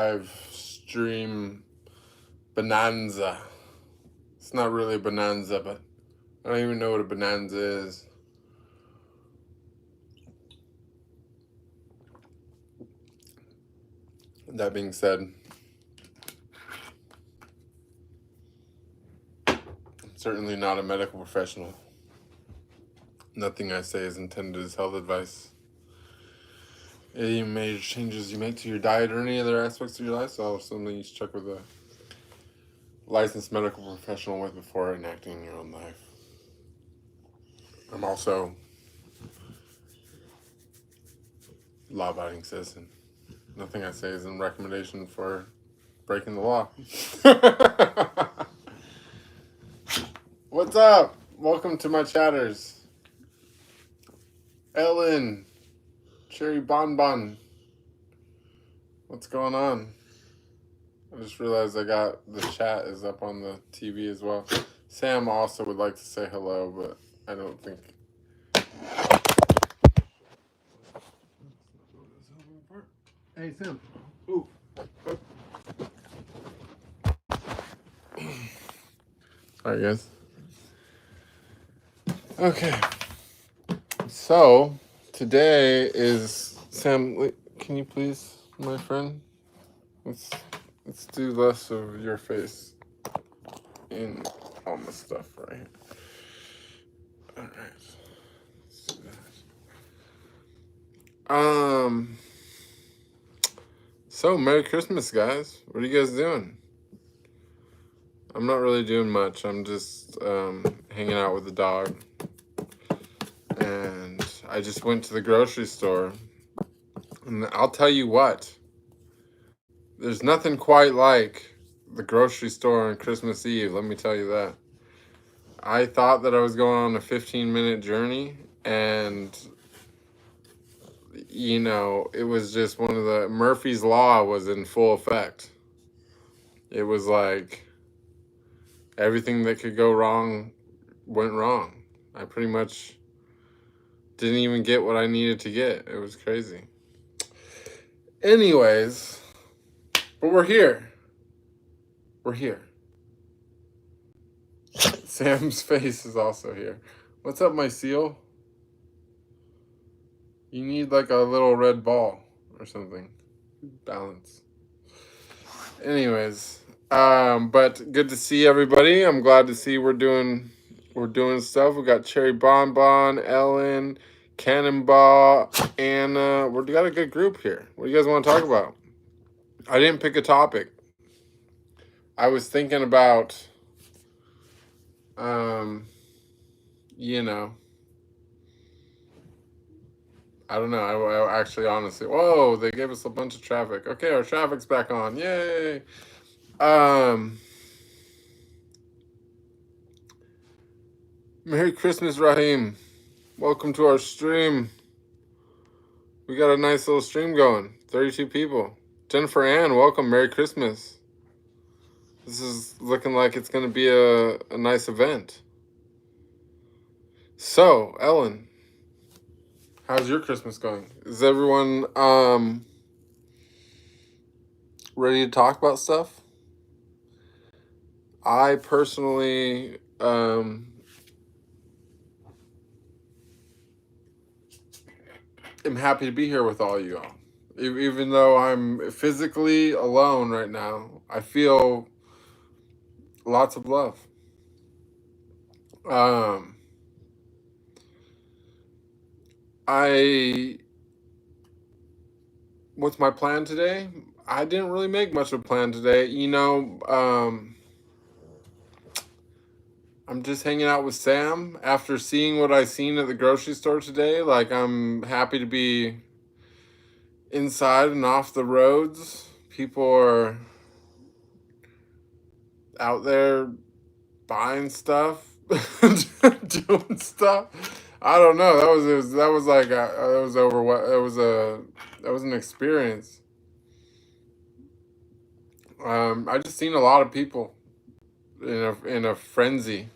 live stream bonanza. It's not really a bonanza, but I don't even know what a bonanza is. That being said, I'm certainly not a medical professional. Nothing I say is intended as health advice. Any major changes you make to your diet or any other aspects of your lifestyle is something you should check with a licensed medical professional with before enacting your own life. I'm also a law-abiding citizen. Nothing I say is in recommendation for breaking the law. What's up? Welcome to my chatters. Ellen, Cherry Bonbon. What's going on? I just realized I got the chat is up on the TV as well. Sam also would like to say hello, but I don't think. Hey, Sam. Ooh. Sorry, guys. Okay. So, today is... Sam, wait, can you please, my friend? Let's do less of your face in all the stuff right here. All right. Let's do that. So, Merry Christmas, guys. What are you guys doing? I'm not really doing much. I'm just hanging out with the dog. And I just went to the grocery store. And I'll tell you what. There's nothing quite like the grocery store on Christmas Eve. Let me tell you that. I thought that I was going on a 15-minute journey. And... you know, it was just one of the... Murphy's Law was in full effect. It was like everything that could go wrong went wrong. I pretty much didn't even get what I needed to get. It was crazy. Anyways, but we're here. We're here. Sam's face is also here. What's up, my seal? You need like a little red ball or something. Balance. Anyways, but good to see everybody. I'm glad to see we're doing stuff. We got Cherry Bonbon, Ellen, Cannonball, Anna. We got a good group here. What do you guys want to talk about? I didn't pick a topic. I was thinking about, you know, I don't know. I actually, honestly, whoa, they gave us a bunch of traffic. Okay, our traffic's back on. Yay. Merry Christmas, Raheem. Welcome to our stream. We got a nice little stream going. 32 people. Jennifer Ann, welcome. Merry Christmas. This is looking like it's going to be a nice event. So, Ellen, how's your Christmas going? Is everyone ready to talk about stuff? I personally am happy to be here with all you all. Even though I'm physically alone right now, I feel lots of love. What's my plan today? I didn't really make much of a plan today. You know, I'm just hanging out with Sam after seeing what I seen at the grocery store today. Like, I'm happy to be inside and off the roads. People are out there buying stuff, doing stuff. I don't know. That was an experience. I just seen a lot of people in a frenzy,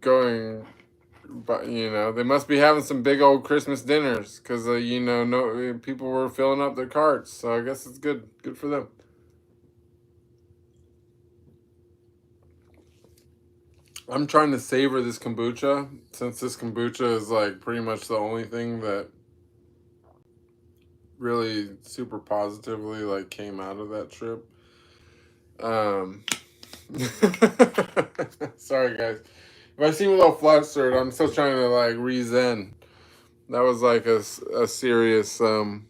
going but they must be having some big old Christmas dinners because no people were filling up their carts. So I guess it's good for them. I'm trying to savor this kombucha since this kombucha is like pretty much the only thing that really super positively like came out of that trip. Sorry guys, if I seem a little flustered, I'm still trying to like re-zen. That was like a serious thing.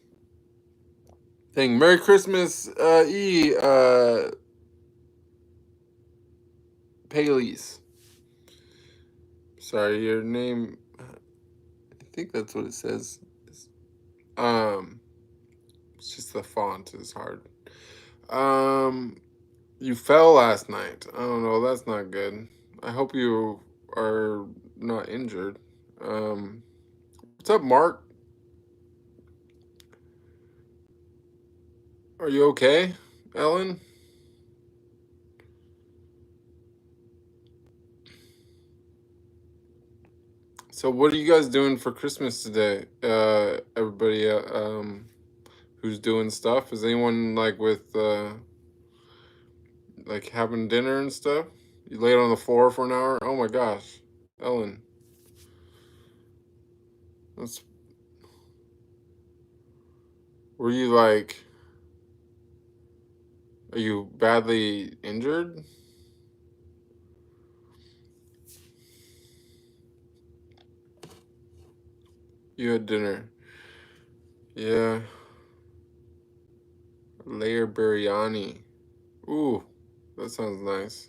Merry Christmas, Paleys. Sorry, your name. I think that's what it says. It's just the font is hard. You fell last night. I don't know. That's not good. I hope you are not injured. What's up, Mark? Are you okay, Ellen? So, what are you guys doing for Christmas today? Everybody, who's doing stuff? Is anyone like with like having dinner and stuff? You laid on the floor for an hour? Oh my gosh, Ellen. That's Were you like, are you badly injured? You had dinner. Yeah. Layer biryani. Ooh, that sounds nice.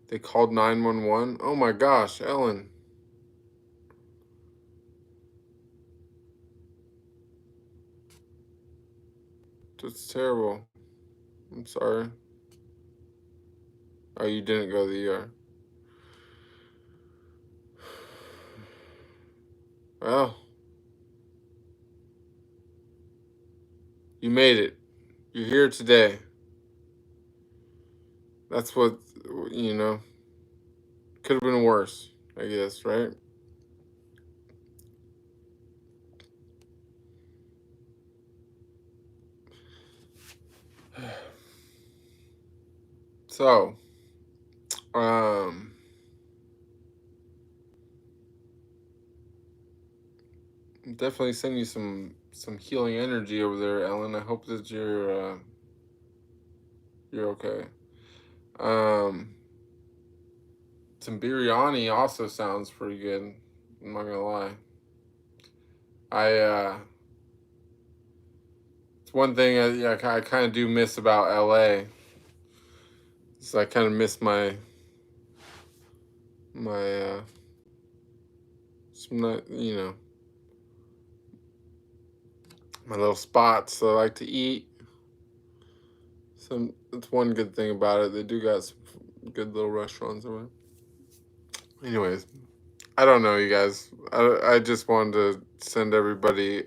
They called 911. Oh my gosh, Ellen. That's terrible. I'm sorry. Oh, you didn't go to the ER. Well, you made it. You're here today. That's what, could have been worse, I guess, right? So, definitely send you some healing energy over there, Ellen. I hope that you're okay. Some biryani also sounds pretty good. I'm not gonna lie. It's one thing I kind of do miss about LA. So I kind of miss my some my little spots that I like to eat. That's one good thing about it. They do got some good little restaurants over. Anyways, I don't know, you guys. I just wanted to send everybody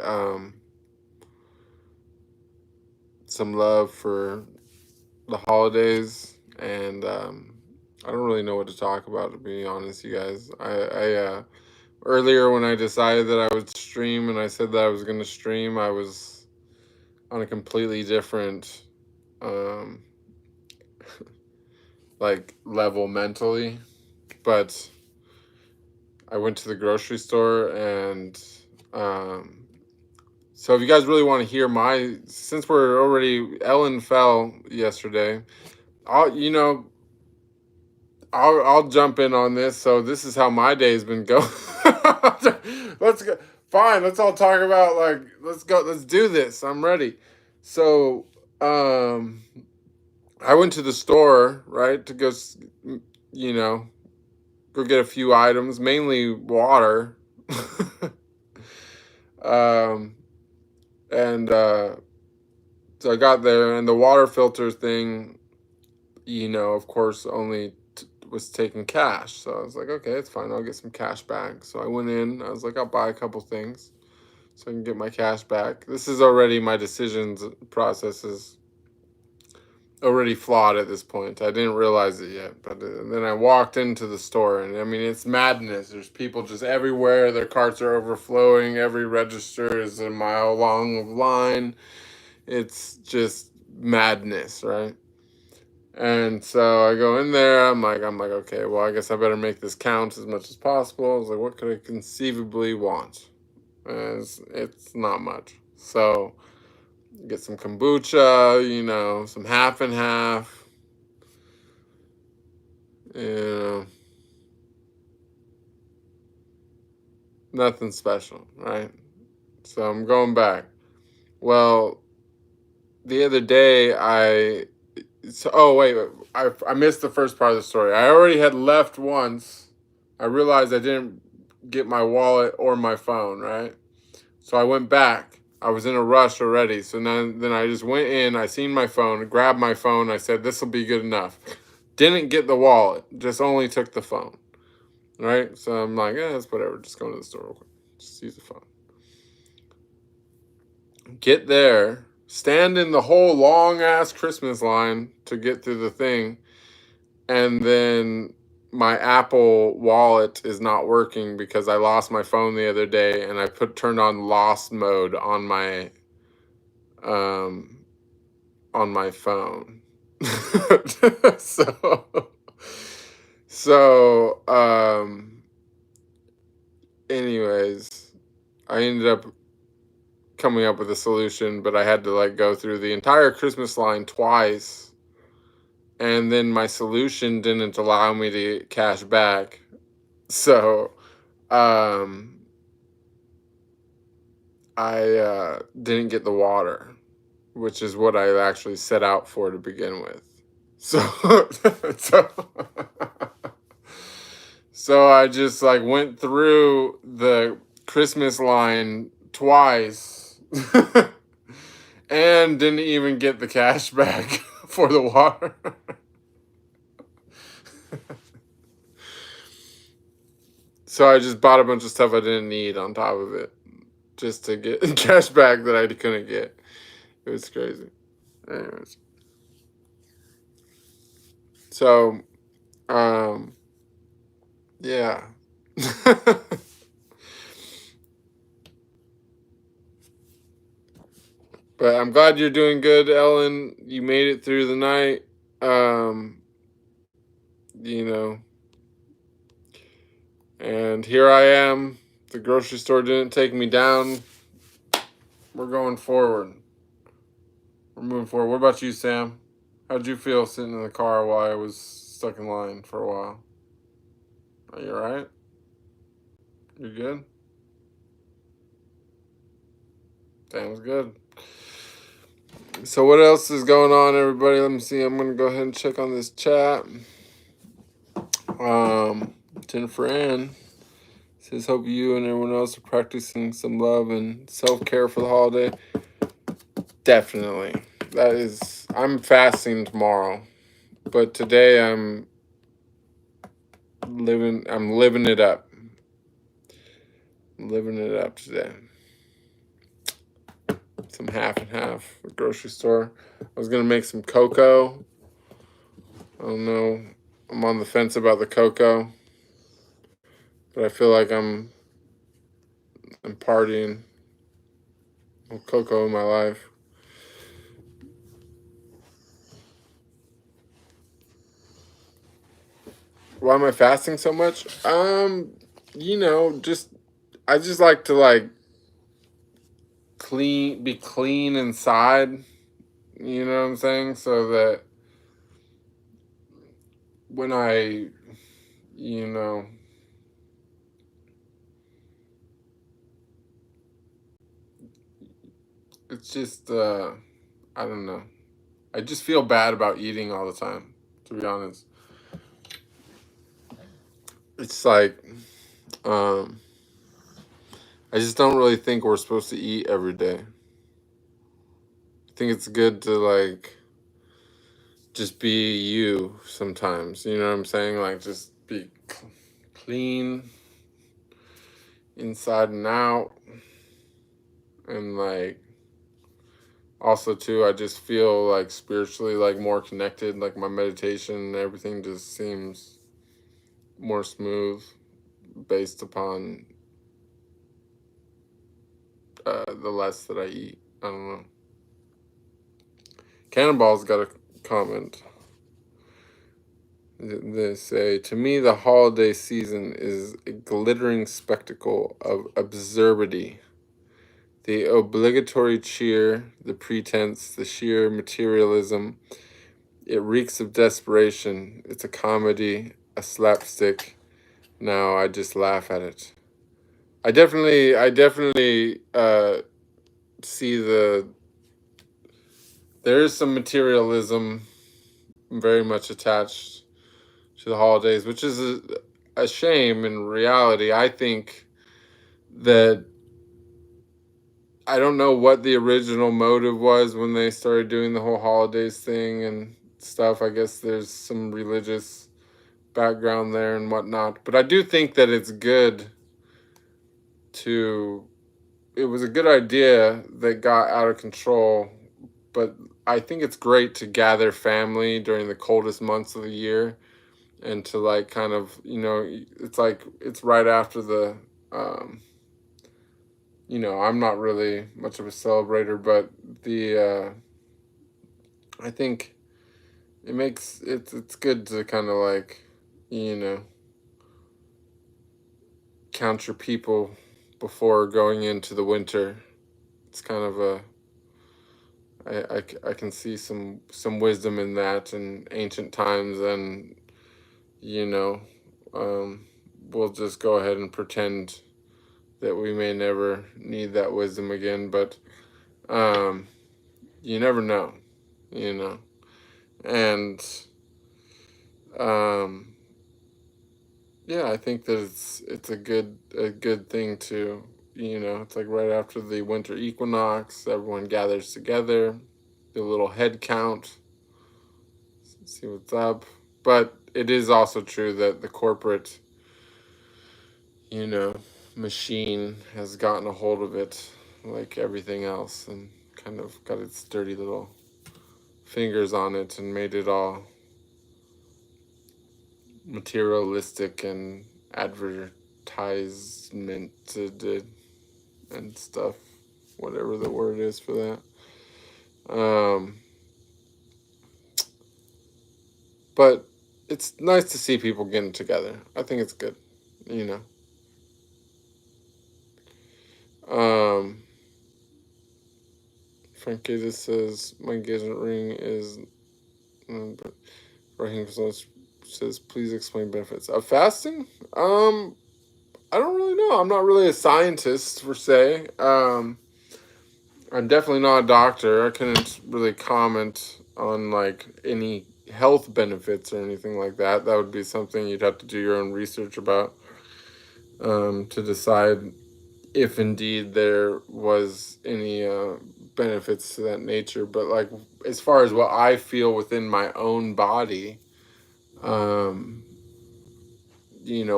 some love for the holidays, and I don't really know what to talk about, to be honest, you guys. I earlier when I decided that I would stream and I said that I was going to stream, I was on a completely different like level mentally, but I went to the grocery store and so if you guys really want to hear since we're already, Ellen fell yesterday, I'll jump in on this. So this is how my day's been going. Let's go. Fine. Let's all talk about let's go. Let's do this. I'm ready. So, I went to the store, right, to go, go get a few items, mainly water. And so I got there, and the water filter thing, of course, only was taking cash. So I was like, okay, it's fine. I'll get some cash back. So I went in. I was like, I'll buy a couple things so I can get my cash back. This is already my decisions processes. already flawed at this point. I didn't realize it yet, but then I walked into the store, and I mean, it's madness. There's people just everywhere. Their carts are overflowing. Every register is a mile long of line. It's just madness, right? And so I go in there. I'm like, okay, well, I guess I better make this count as much as possible. I was like, what could I conceivably want? It's not much. So get some kombucha, some half and half, you know, nothing special, right? So I'm going back. Well, the other day oh wait, I missed the first part of the story. I already had left once. I realized I didn't get my wallet or my phone, right? So I went back. I was in a rush already. So then I just went in. I seen my phone, grabbed my phone. I said, this will be good enough. Didn't get the wallet. Just only took the phone. Right? So I'm like, it's whatever. Just go to the store real quick. Just use the phone. Get there. Stand in the whole long-ass Christmas line to get through the thing. And then my Apple wallet is not working because I lost my phone the other day, and I turned on lost mode on my phone. so anyways, I ended up coming up with a solution, but I had to go through the entire Christmas line twice, and then my solution didn't allow me to get cash back. So I didn't get the water, which is what I actually set out for to begin with. So so I just went through the Christmas line twice and didn't even get the cash back for the water. So I just bought a bunch of stuff I didn't need on top of it, just to get cash back that I couldn't get. It was crazy. Anyways. So, yeah. But I'm glad you're doing good, Ellen. You made it through the night. And here I am. The grocery store didn't take me down. We're going forward. We're moving forward. What about you, Sam? How'd you feel sitting in the car while I was stuck in line for a while? Are you alright? You good? Sounds good. So what else is going on, everybody? Let me see. I'm going to go ahead and check on this chat. Jennifer Ann says, hope you and everyone else are practicing some love and self-care for the holiday. Definitely. I'm fasting tomorrow, but today I'm living it up. I'm living it up today. Some half and half at the grocery store. I was going to make some cocoa. I don't know. I'm on the fence about the cocoa, but I feel like I'm partying with cocoa in my life. Why am I fasting so much? I just like to be clean inside. You know what I'm saying? So that when I, it's just, I don't know. I just feel bad about eating all the time, to be honest. It's I just don't really think we're supposed to eat every day. I think it's good to just be you sometimes. You know what I'm saying? Just be clean inside and out, and Also, too, I just feel like spiritually, like more connected. Like my meditation and everything just seems more smooth based upon the less that I eat. I don't know. Cannonball's got a comment. They say, to me, the holiday season is a glittering spectacle of absurdity. The obligatory cheer, the pretense, the sheer materialism. It reeks of desperation. It's a comedy, a slapstick. Now I just laugh at it. I definitely see there is some materialism very much attached to the holidays, which is a shame in reality. I think that I don't know what the original motive was when they started doing the whole holidays thing and stuff. I guess there's some religious background there and whatnot. But I do think that it's good to, it was a good idea that got out of control. But I think it's great to gather family during the coldest months of the year and to like kind of, it's like it's right after the I'm not really much of a celebrator, but the I think it's good to kind of like, count your people before going into the winter. It's kind of I can see some wisdom in that in ancient times, and we'll just go ahead and pretend that we may never need that wisdom again, but you never know, and yeah, I think that it's a good thing to, it's like right after the winter equinox, everyone gathers together, do a little head count, see what's up. But it is also true that the corporate, machine has gotten a hold of it like everything else and kind of got its dirty little fingers on it and made it all materialistic and advertisemented and stuff, whatever the word is for that. But it's nice to see people getting together. I think it's good, Frank Gaza says my engagement ring is Raheem says please explain benefits of fasting. I don't really know. I'm not really a scientist per se. I'm definitely not a doctor. I couldn't really comment on like any health benefits or anything like that. That would be something you'd have to do your own research about, to decide if indeed there was any benefits to that nature. But like as far as what I feel within my own body,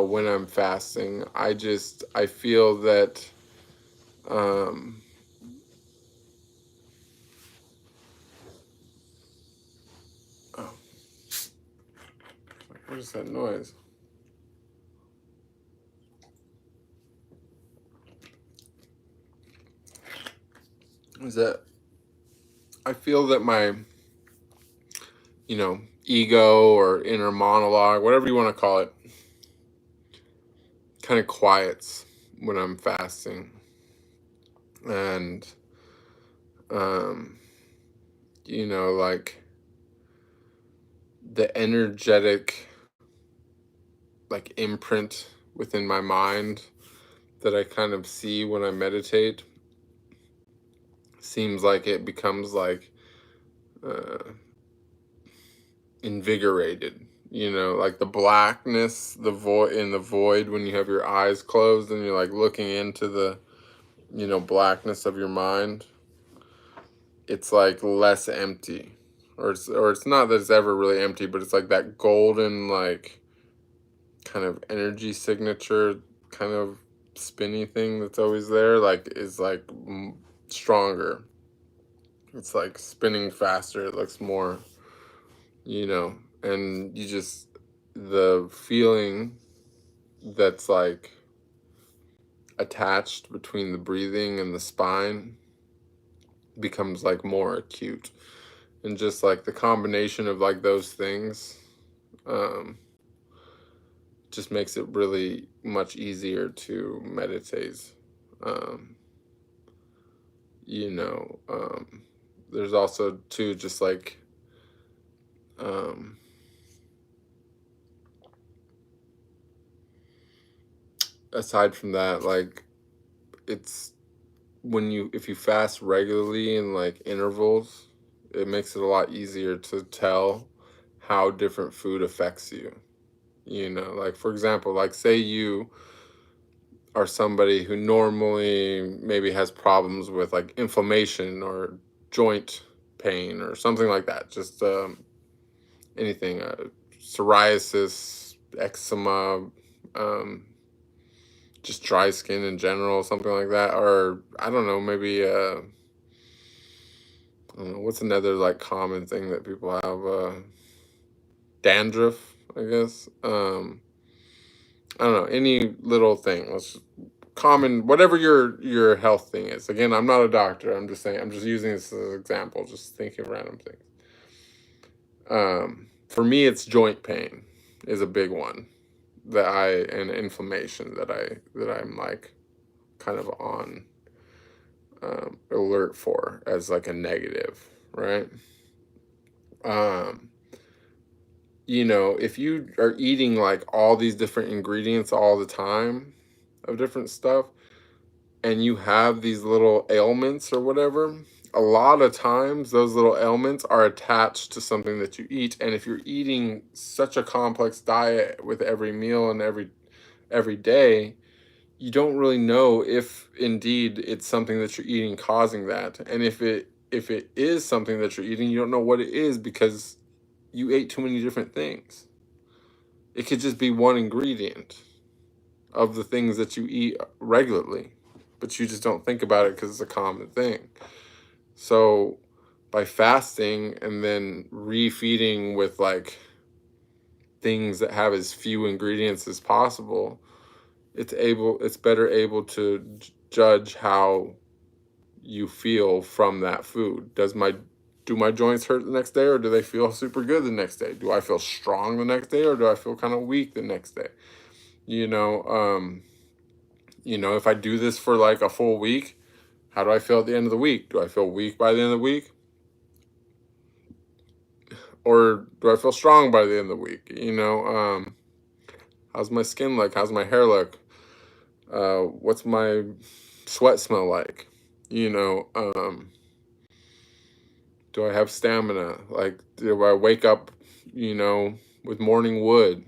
when I'm fasting, I feel that oh, what is that noise? Is that I feel that my, ego or inner monologue, whatever you want to call it, kind of quiets when I'm fasting. And, like the energetic, like imprint within my mind that I kind of see when I meditate seems like it becomes like invigorated, like the blackness, the void in the void when you have your eyes closed and you're like looking into the, blackness of your mind. It's like less empty, or it's not that it's ever really empty, but it's like that golden, like kind of energy signature kind of spinny thing that's always there, like is like stronger. It's like spinning faster. It looks more, and you just, the feeling that's like attached between the breathing and the spine becomes like more acute. And just like the combination of like those things just makes it really much easier to meditate. Um, there's also too just like aside from that, like it's if you fast regularly in like intervals, it makes it a lot easier to tell how different food affects you. Like for example, like say you are somebody who normally maybe has problems with like inflammation or joint pain or something like that, just anything, psoriasis, eczema, just dry skin in general, something like that. Or I don't know, maybe I don't know, what's another like common thing that people have? Dandruff, I guess. I don't know, any little thing. Let's common, whatever your health thing is. Again, I'm not a doctor. I'm just saying. I'm just using this as an example. Just thinking of random things. For me, it's joint pain is a big one and inflammation that I'm like kind of on alert for as like a negative, right? If you are eating like all these different ingredients all the time of different stuff, and you have these little ailments or whatever, a lot of times those little ailments are attached to something that you eat. And if you're eating such a complex diet with every meal and every day, you don't really know if indeed it's something that you're eating causing that. And if it is something that you're eating, you don't know what it is because you ate too many different things. It could just be one ingredient of the things that you eat regularly, but you just don't think about it because it's a common thing. So by fasting and then refeeding with like things that have as few ingredients as possible, it's better able to judge how you feel from that food. Do my joints hurt the next day, or do they feel super good the next day? Do I feel strong the next day, or do I feel kind of weak the next day? If I do this for like a full week, how do I feel at the end of the week? Do I feel weak by the end of the week? Or do I feel strong by the end of the week? How's my skin look? How's my hair look? What's my sweat smell like? Do I have stamina? Like, do I wake up, with morning wood?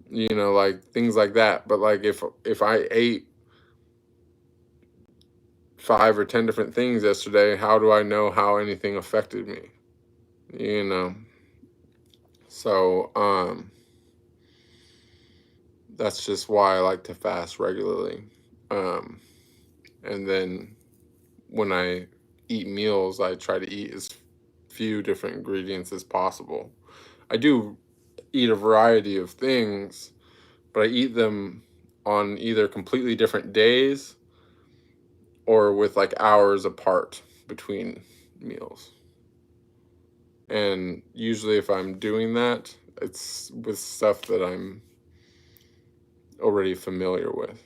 Like things like that. But like if I ate 5 or 10 different things yesterday, how do I know how anything affected me? So that's just why I like to fast regularly. And then when I eat meals, I try to eat as few different ingredients as possible. I do eat a variety of things, but I eat them on either completely different days or with like hours apart between meals. And usually if I'm doing that, it's with stuff that I'm already familiar with.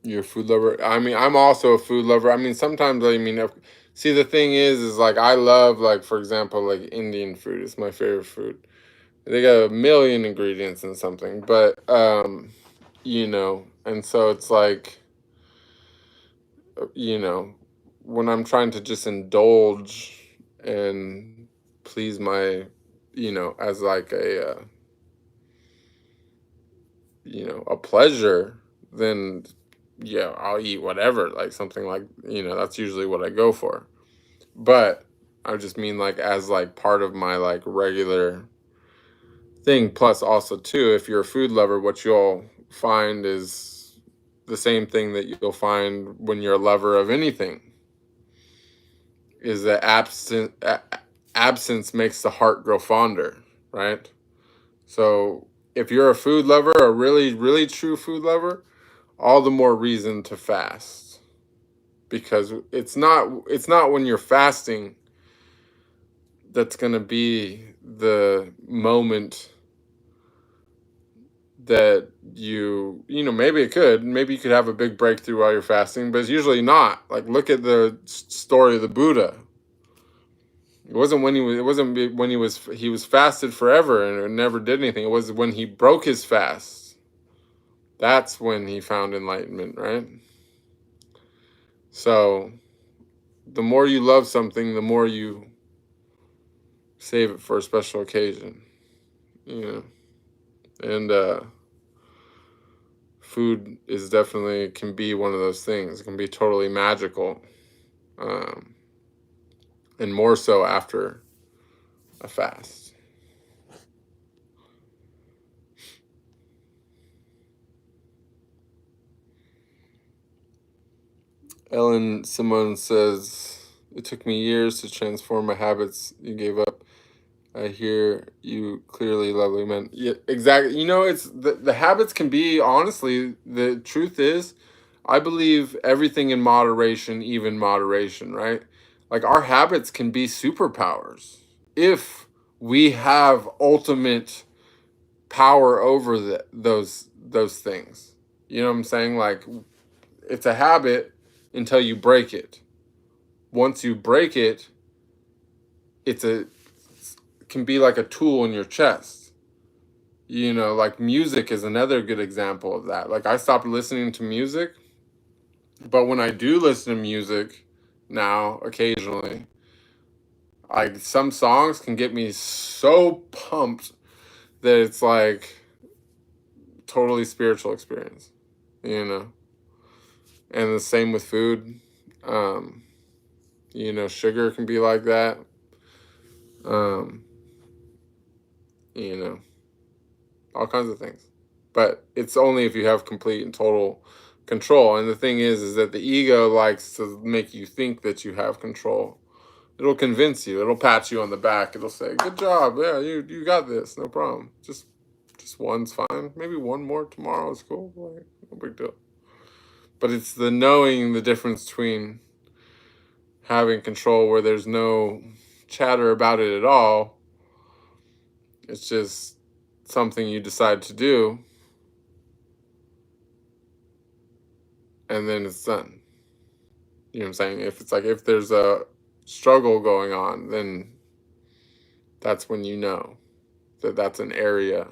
You're a food lover. I mean, I'm also a food lover. I mean, sometimes see, the thing is like I love, like, for example, like Indian food. It's my favorite food. They got a million ingredients in something, but and so it's like, when I'm trying to just indulge and please my, as like a pleasure, then yeah, I'll eat whatever, like something like, that's usually what I go for. But I just mean like as like part of my like regular thing. Plus also too, if you're a food lover, what you'll find is the same thing that you'll find when you're a lover of anything, is that absence makes the heart grow fonder, right? So if you're a food lover, a really, really true food lover, all the more reason to fast. Because it's not when you're fasting that's going to be the moment that maybe maybe you could have a big breakthrough while you're fasting, but it's usually not. Like, look at the story of the Buddha. It wasn't when he was fasted forever and never did anything. It was when he broke his fast. That's when he found enlightenment, right? So the more you love something, the more you save it for a special occasion, and food can be one of those things. It can be totally magical, and more so after a fast. Ellen Simone says, "It took me years to transform my habits you gave up. I hear you clearly, lovely man." Yeah, exactly. It's the habits can be, honestly, the truth is, I believe everything in moderation, even moderation, right? Like, our habits can be superpowers if we have ultimate power over those things. You know what I'm saying? Like, it's a habit until you break it. Once you break it, it can be like a tool in your chest. Like, music is another good example of that. Like, I stopped listening to music, but when I do listen to music now, occasionally, like, some songs can get me so pumped that it's like totally spiritual experience, and the same with food. Sugar can be like that. You know, all kinds of things. But it's only if you have complete and total control. And the thing is that the ego likes to make you think that you have control. It'll convince you. It'll pat you on the back. It'll say, "Good job. Yeah, you got this. No problem. Just one's fine. Maybe one more tomorrow is cool. Like, no big deal." But it's the knowing the difference between having control where there's no chatter about it at all. It's just something you decide to do, and then it's done. You know what I'm saying? If there's a struggle going on, then that's when that that's an area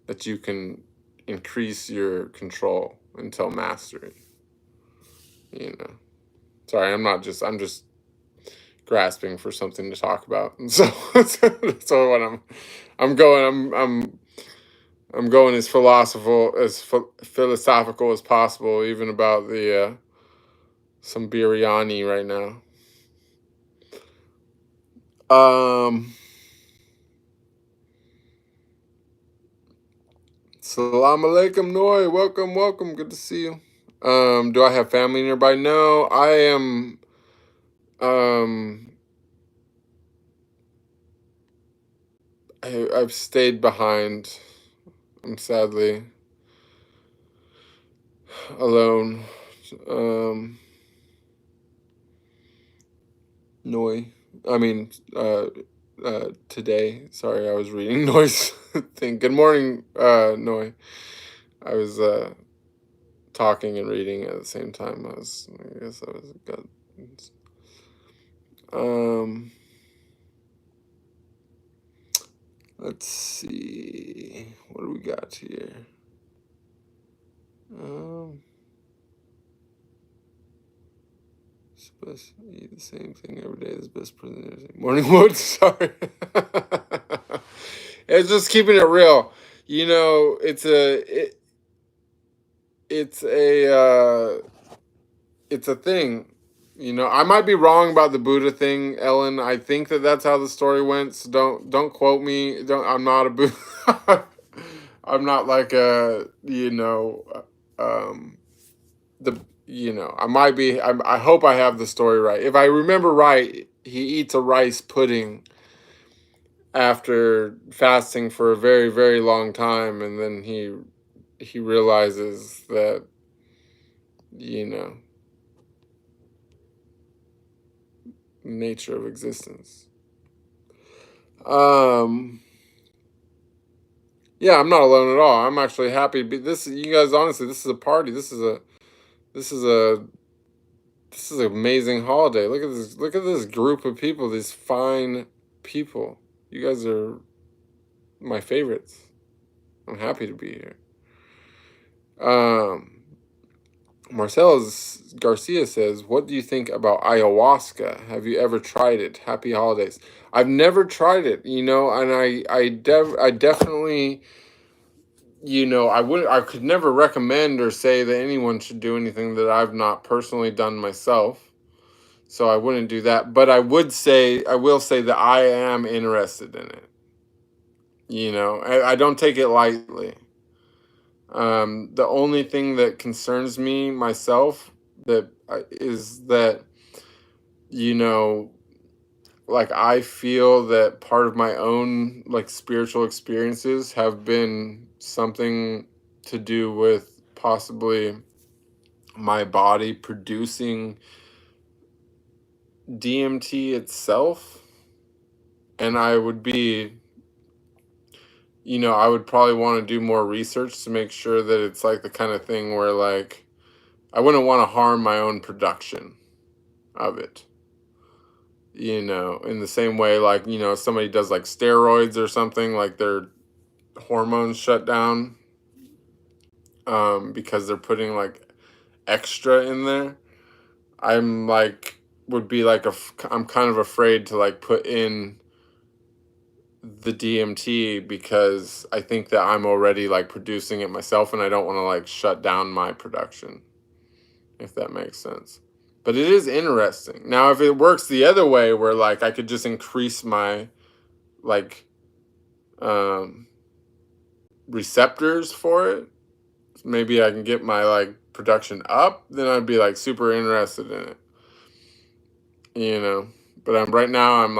that you can increase your control until mastery. Sorry, I'm just grasping for something to talk about. And so when I'm going as philosophical as possible, even about the some biryani right now. Salam alaikum, Noy. Welcome. Good to see you. Do I have family nearby? No, I am. I've stayed behind. I'm sadly alone. Noy. I mean, today. Sorry, I was reading Noy's thing. Good morning, Noy. I was talking and reading at the same time. I guess I was good. Let's see. What do we got here? Supposed to eat the same thing every day. This best present. Morning wood. Sorry. It's just keeping it real. It's a thing. I might be wrong about the Buddha thing, Ellen. I think that that's how the story went. So don't quote me. Don't. I'm not a Buddha. I'm not like a um the I might be. I hope I have the story right. If I remember right, he eats a rice pudding after fasting for a very, very long time, and then he realizes that nature of existence. Yeah, I'm not alone at all. I'm actually happy. This, you guys, honestly, this is a party. This is a this is an amazing holiday. Look at this. Look at this group of people. These fine people. You guys are my favorites. I'm happy to be here. Um, Marcellus Garcia says, "What do you think about ayahuasca? Have you ever tried it? Happy holidays." I've never tried it, and I definitely, I could never recommend or say that anyone should do anything that I've not personally done myself. So I wouldn't do that, but I will say that I am interested in it. I don't take it lightly. The only thing that concerns me myself is that, you know, like I feel that part of my own like spiritual experiences have been something to do with possibly my body producing DMT itself. And I would be, I would probably want to do more research to make sure that it's like the kind of thing where like I wouldn't want to harm my own production of it. In the same way, like, somebody does like steroids or something, like their hormones shut down because they're putting like extra in there. I'm like, would be like, I'm kind of afraid to like put in the DMT because I think that I'm already like producing it myself and I don't want to like shut down my production, if that makes sense. But it is interesting. Now, if it works the other way where like I could just increase my like receptors for it, maybe I can get my like production up, then I'd be like super interested in it. But right now I'm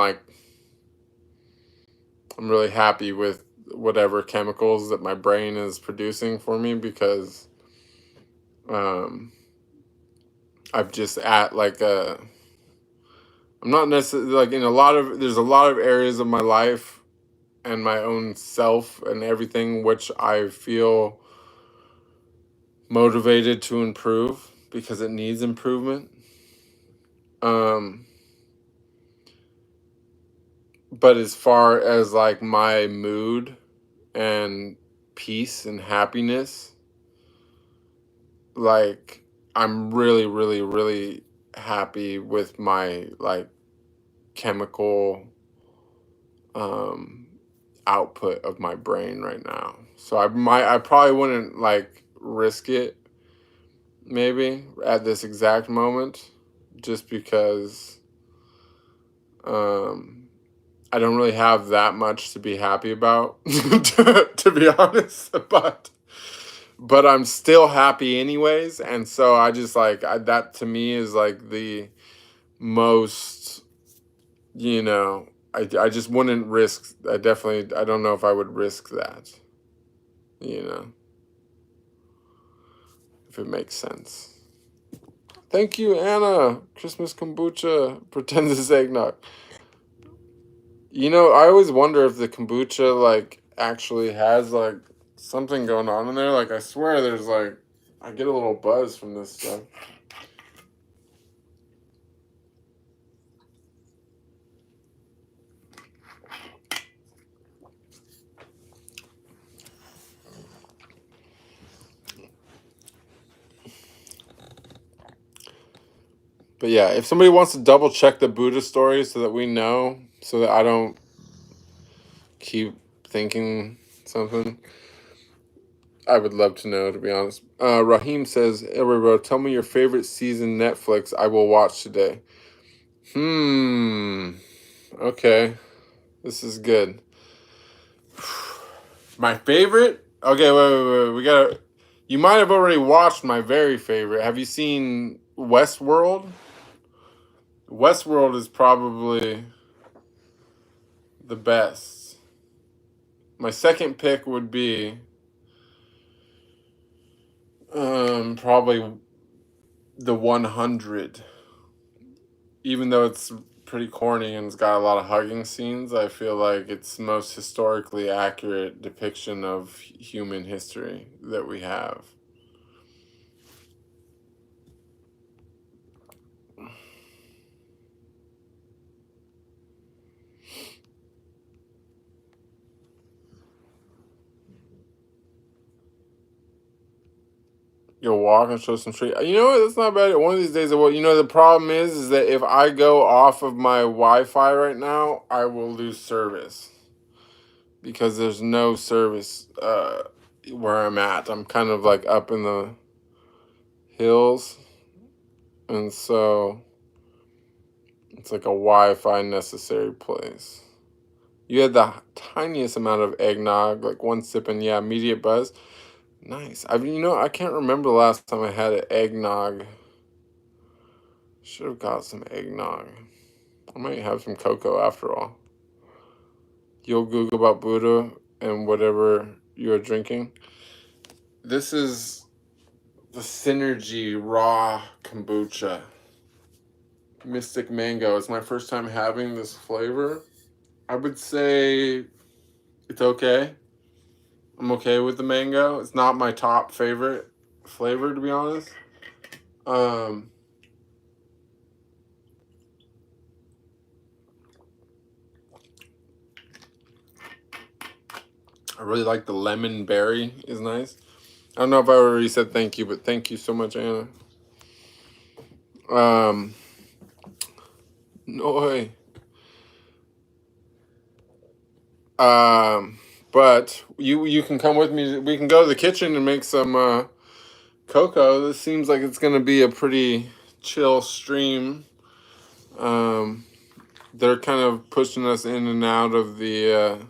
really happy with whatever chemicals that my brain is producing for me because I've just at like I'm not necessarily like there's a lot of areas of my life and my own self and everything which I feel motivated to improve because it needs improvement. But as far as like my mood and peace and happiness, like I'm really, really, really happy with my like chemical output of my brain right now. So I probably wouldn't like risk it maybe at this exact moment just because I don't really have that much to be happy about to be honest, but I'm still happy anyways, and so I just like that to me is like the most, I just wouldn't risk. I don't know if I would risk that, if it makes sense. Thank you, Anna. Christmas kombucha pretends eggnog. I always wonder if the kombucha like actually has like something going on in there. Like I swear there's like I get a little buzz from this stuff. But yeah, if somebody wants to double check the Buddha story so that we know, so that I don't keep thinking something, I would love to know, to be honest. Raheem says, "Hey, bro, tell me your favorite season Netflix. I will watch today." Okay. This is good. My favorite? Okay, wait. We gotta. You might have already watched my very favorite. Have you seen Westworld? Westworld is probably the best. My second pick would be probably the 100. Even though it's pretty corny and it's got a lot of hugging scenes, I feel like it's the most historically accurate depiction of human history that we have. You'll walk and show some street. You know what? That's not bad. One of these days, the problem is that if I go off of my Wi-Fi right now, I will lose service because there's no service where I'm at. I'm kind of like up in the hills, and so it's like a Wi-Fi necessary place. You had the tiniest amount of eggnog, like one sip, and yeah, immediate buzz. Nice. I can't remember the last time I had an eggnog. Should have got some eggnog. I might have some cocoa after all. You'll Google about Buddha and whatever you're drinking. This is the Synergy Raw Kombucha. Mystic Mango. It's my first time having this flavor. I would say it's okay. I'm okay with the mango. It's not my top favorite flavor, to be honest. I really like the lemon berry. Is nice. I don't know if I already said thank you, but thank you so much, Anna. No. But you can come with me. We can go to the kitchen and make some cocoa. This seems like it's gonna be a pretty chill stream. They're kind of pushing us in and out of the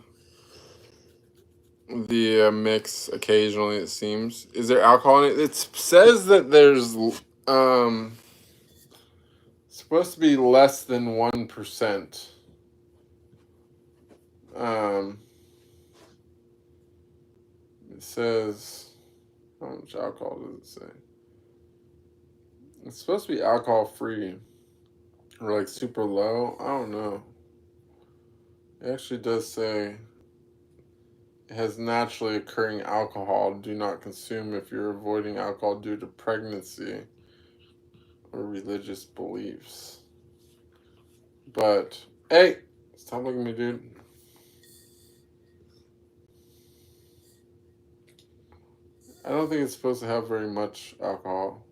mix occasionally. It seems. Is there alcohol in it? It says that there's supposed to be less than 1%. It says, how much alcohol does it say? It's supposed to be alcohol free or like super low. I don't know. It actually does say it has naturally occurring alcohol. Do not consume if you're avoiding alcohol due to pregnancy or religious beliefs. But hey, stop looking at me, dude. I don't think it's supposed to have very much alcohol.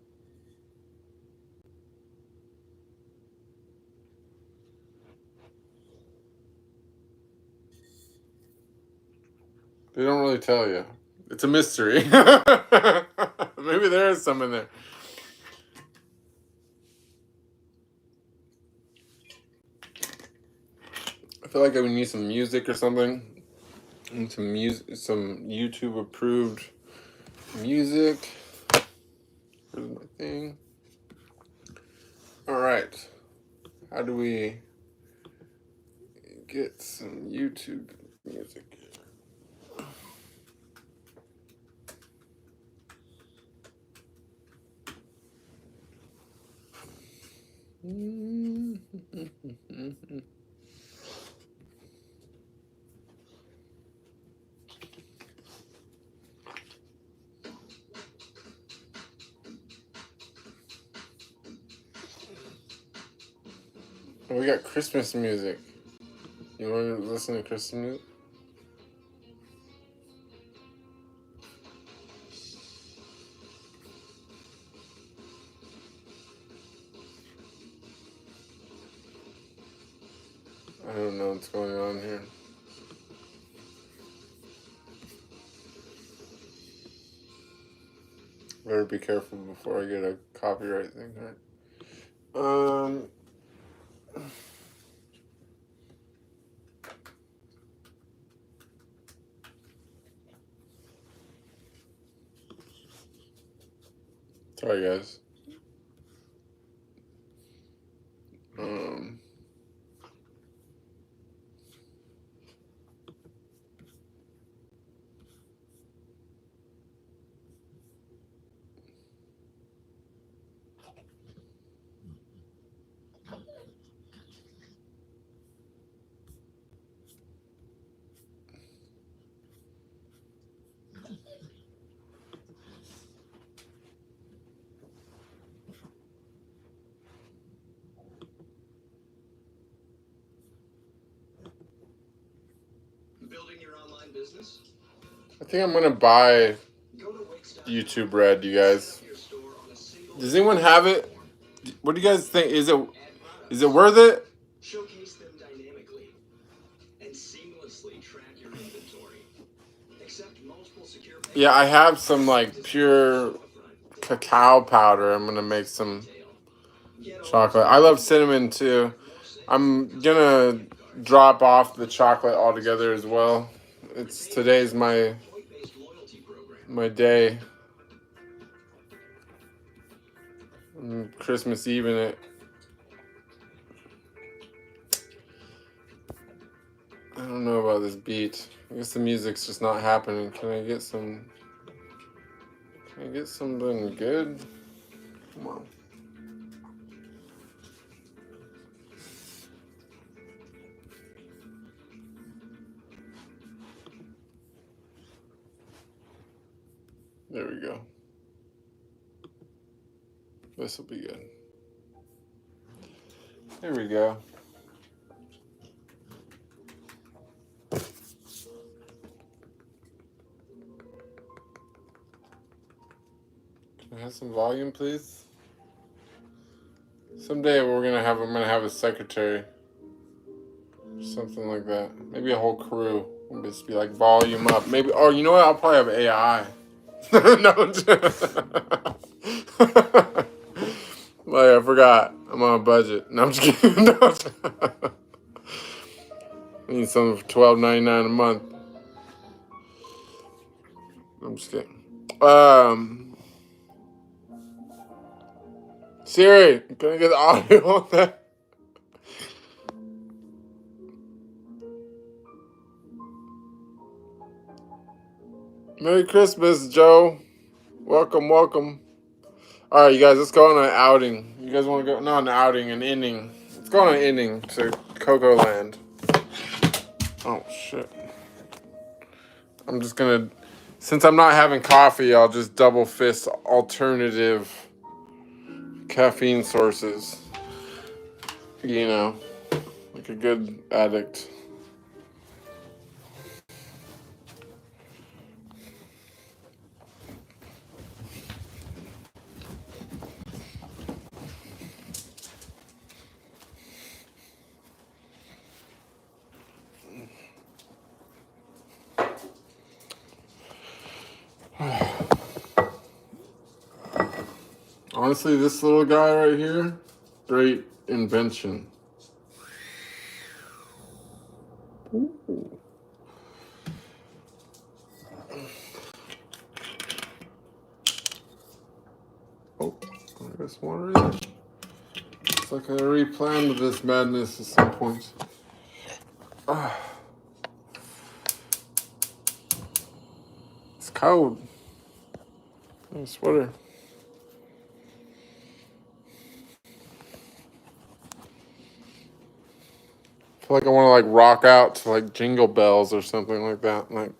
They don't really tell you. It's a mystery. Maybe there is some in there. I feel like I would need some music or something. And some YouTube approved music. Where's my thing? All right. How do we get some YouTube music? Oh, we got Christmas music. You want to listen to Christmas music? I don't know what's going on here. Better be careful before I get a copyright thing, right? Sorry, guys. Building your online business? I think I'm gonna buy YouTube Red, you guys. Does anyone have it? What do you guys think? Is it worth it? Showcase them dynamically and seamlessly track your inventory. Accept multiple secure payments. Yeah, I have some like pure cacao powder. I'm gonna make some chocolate. I love cinnamon too. I'm gonna drop off the chocolate altogether as well. Today's my day. Christmas Eve in it. I don't know about this beat. I guess the music's just not happening. Can I get something good? Come on. There we go. This will be good. There we go. Can I have some volume, please? Someday I'm gonna have a secretary. Something like that. Maybe a whole crew. We'll just be like volume up. Maybe. Oh, you know what? I'll probably have AI. No. Like, I forgot. I'm on a budget. No, I'm just kidding. No. I need something for $12.99 a month. I'm just kidding. Siri, can I get the audio on that? Merry Christmas, Joe. Welcome. All right, you guys, let's go on an outing. You guys want to go? No, an outing, an inning. Let's go on an inning to Coco Land. Oh, shit. I'm just going to, since I'm not having coffee, I'll just double fist alternative caffeine sources. You know, like a good addict. Honestly, this little guy right here, great invention. Ooh. Oh, I guess water in there. It's like I already planned this madness at some point. It's cold. Nice sweater. I feel like I want to like rock out to like Jingle Bells or something like that. Like,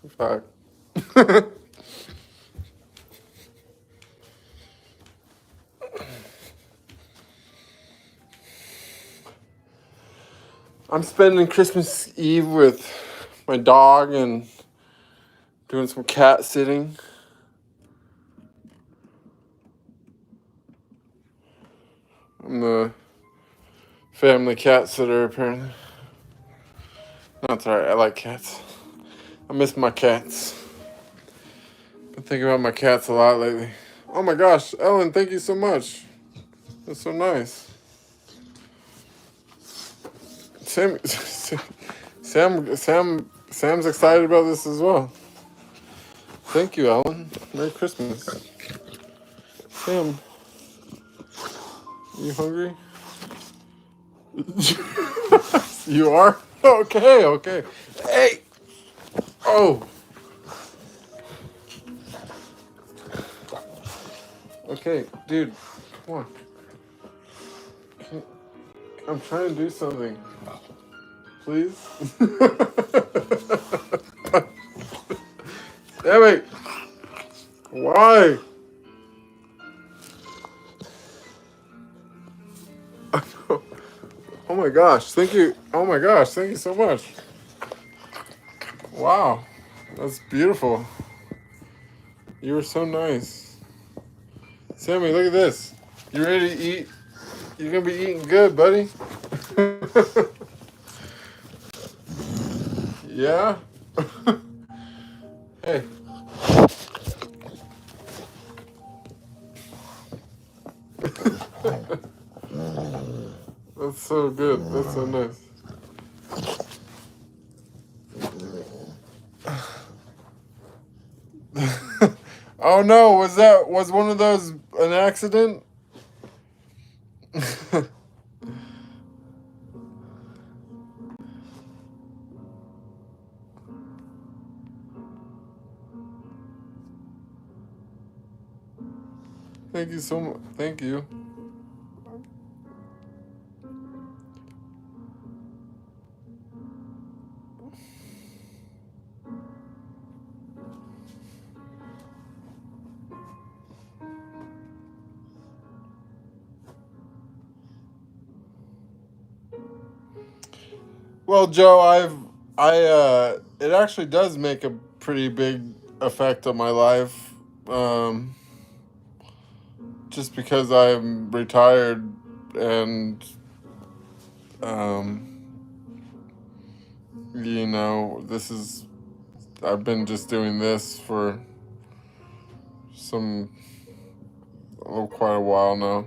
fuck. I'm spending Christmas Eve with my dog and doing some cat sitting. I'm the family cat sitter, apparently. No, it's alright. I like cats. I miss my cats. Been thinking about my cats a lot lately. Oh my gosh, Ellen, thank you so much. That's so nice. Sam's excited about this as well. Thank you, Ellen. Merry Christmas. Sam, you hungry? You are? Okay. Hey! Oh! Okay, dude, come on. I'm trying to do something. Please? Damn it! Why? Oh my gosh, thank you. Oh my gosh, thank you so much. Wow, that's beautiful. You were so nice. Sammy, look at this. You ready to eat? You're gonna be eating good, buddy. Yeah? Hey. That's so good. That's so nice. Oh no, was one of those an accident? Thank you so much. Thank you. Well, Joe, it actually does make a pretty big effect on my life. Just because I'm retired and, I've been just doing this for quite a while now.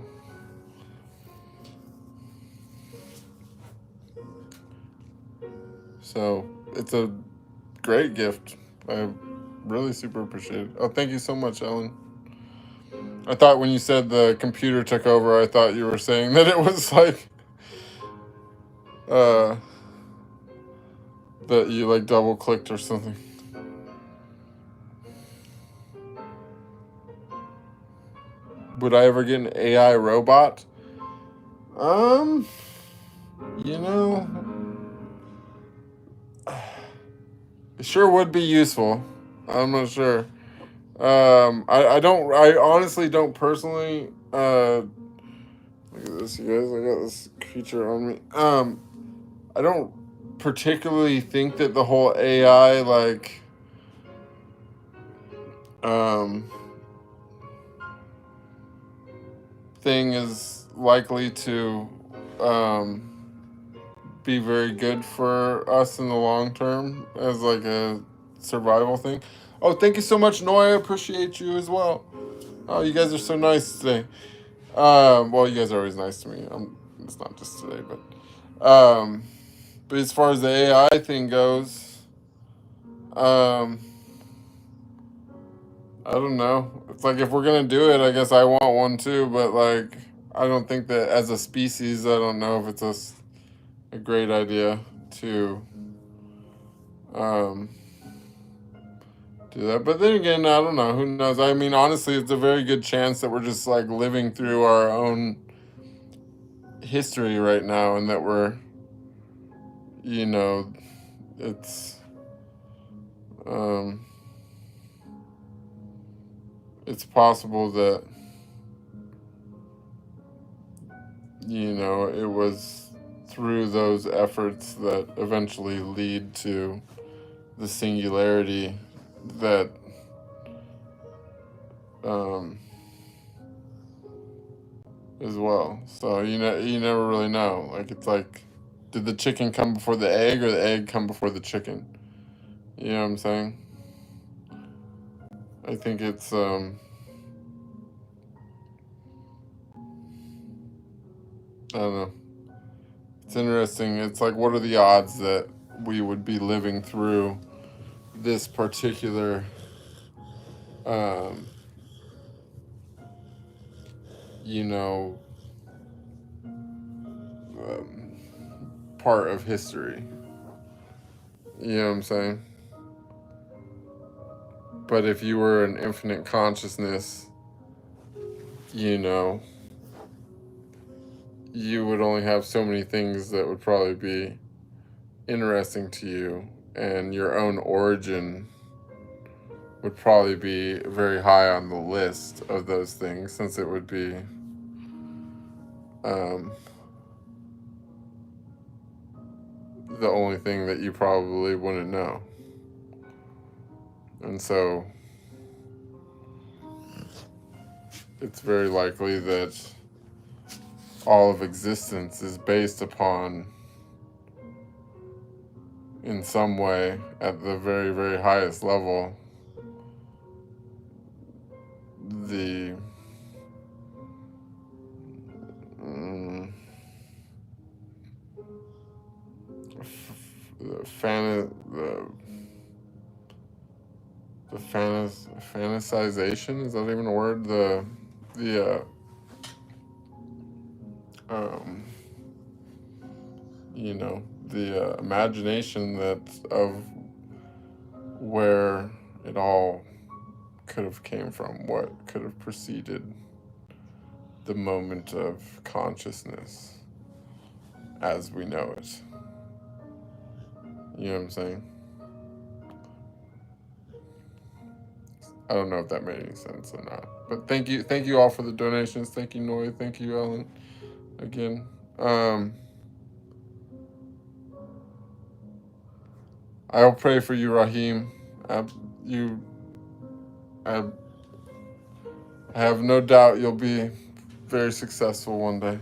So it's a great gift. I really super appreciate it. Oh, thank you so much, Ellen. I thought when you said the computer took over, I thought you were saying that it was like, that you like double clicked or something. Would I ever get an AI robot? You know, it sure would be useful. I'm not sure. I honestly don't personally, look at this, you guys, I got this creature on me. I don't particularly think that the whole AI, like, thing is likely to, be very good for us in the long term as like a survival thing. Oh, thank you so much, Noah. I appreciate you as well. Oh, you guys are so nice today. Well, you guys are always nice to me. It's not just today, but as far as the AI thing goes, I don't know. It's like if we're gonna do it, I guess I want one too. But like, I don't think that as a species, I don't know if it's a great idea to do that. But then again, I don't know. Who knows? I mean, honestly, it's a very good chance that we're just like living through our own history right now, and that we're, it's it's possible that it was through those efforts that eventually lead to the singularity that as well. So you never really know. Like, it's like, did the chicken come before the egg or the egg come before the chicken? You know what I'm saying? I think it's I don't know. It's interesting. It's like, what are the odds that we would be living through this particular you know, part of history. You know what I'm saying? But if you were an infinite consciousness, you know, you would only have so many things that would probably be interesting to you, and your own origin would probably be very high on the list of those things, since it would be the only thing that you probably wouldn't know. And so it's very likely that all of existence is based upon, in some way, at the very, very highest level, the fantasization, is that even a word? The you know, the imagination that of where it all could have came from, what could have preceded the moment of consciousness as we know it. You know what I'm saying? I don't know if that made any sense or not. But thank you all for the donations. Thank you, Noy. Thank you, Ellen. Again. I'll pray for you, Raheem. I have no doubt you'll be very successful one day.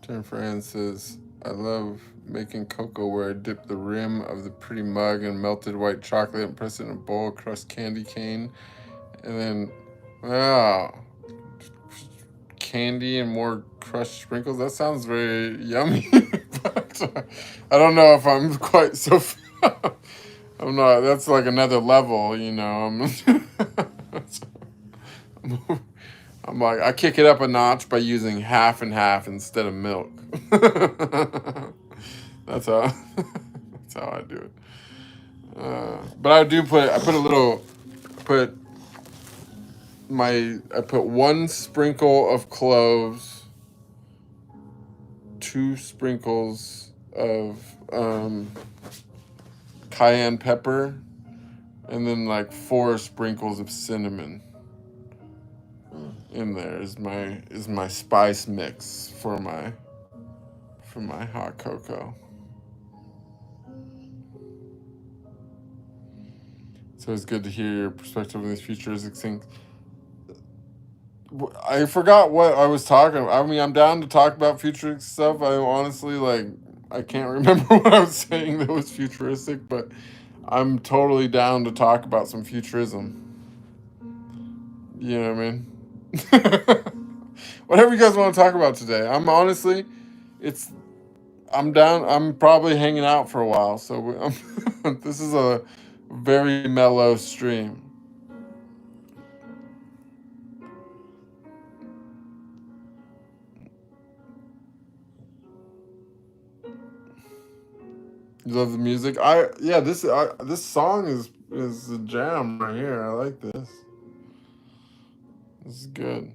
Jennifer Ann says, I love making cocoa where I dip the rim of the pretty mug in melted white chocolate and press it in a bowl of crushed candy cane. And then, candy and more crushed sprinkles. That sounds very yummy. But I don't know if I'm quite so... I'm not... That's like another level, you know. I'm like, I kick it up a notch by using half and half instead of milk. That's how I do it. But I put 1 sprinkle of cloves, 2 sprinkles of cayenne pepper, and then like 4 sprinkles of cinnamon. In there is my spice mix for my hot cocoa. So it's good to hear your perspective on these futuristic things. I forgot what I was talking about. I mean, I'm down to talk about futuristic stuff. I honestly, I can't remember what I was saying that was futuristic, but I'm totally down to talk about some futurism. You know what I mean? Whatever you guys want to talk about today. I'm down. I'm probably hanging out for a while, so this is a very mellow stream. You love the music? This song is a jam right here. I like this. This is good.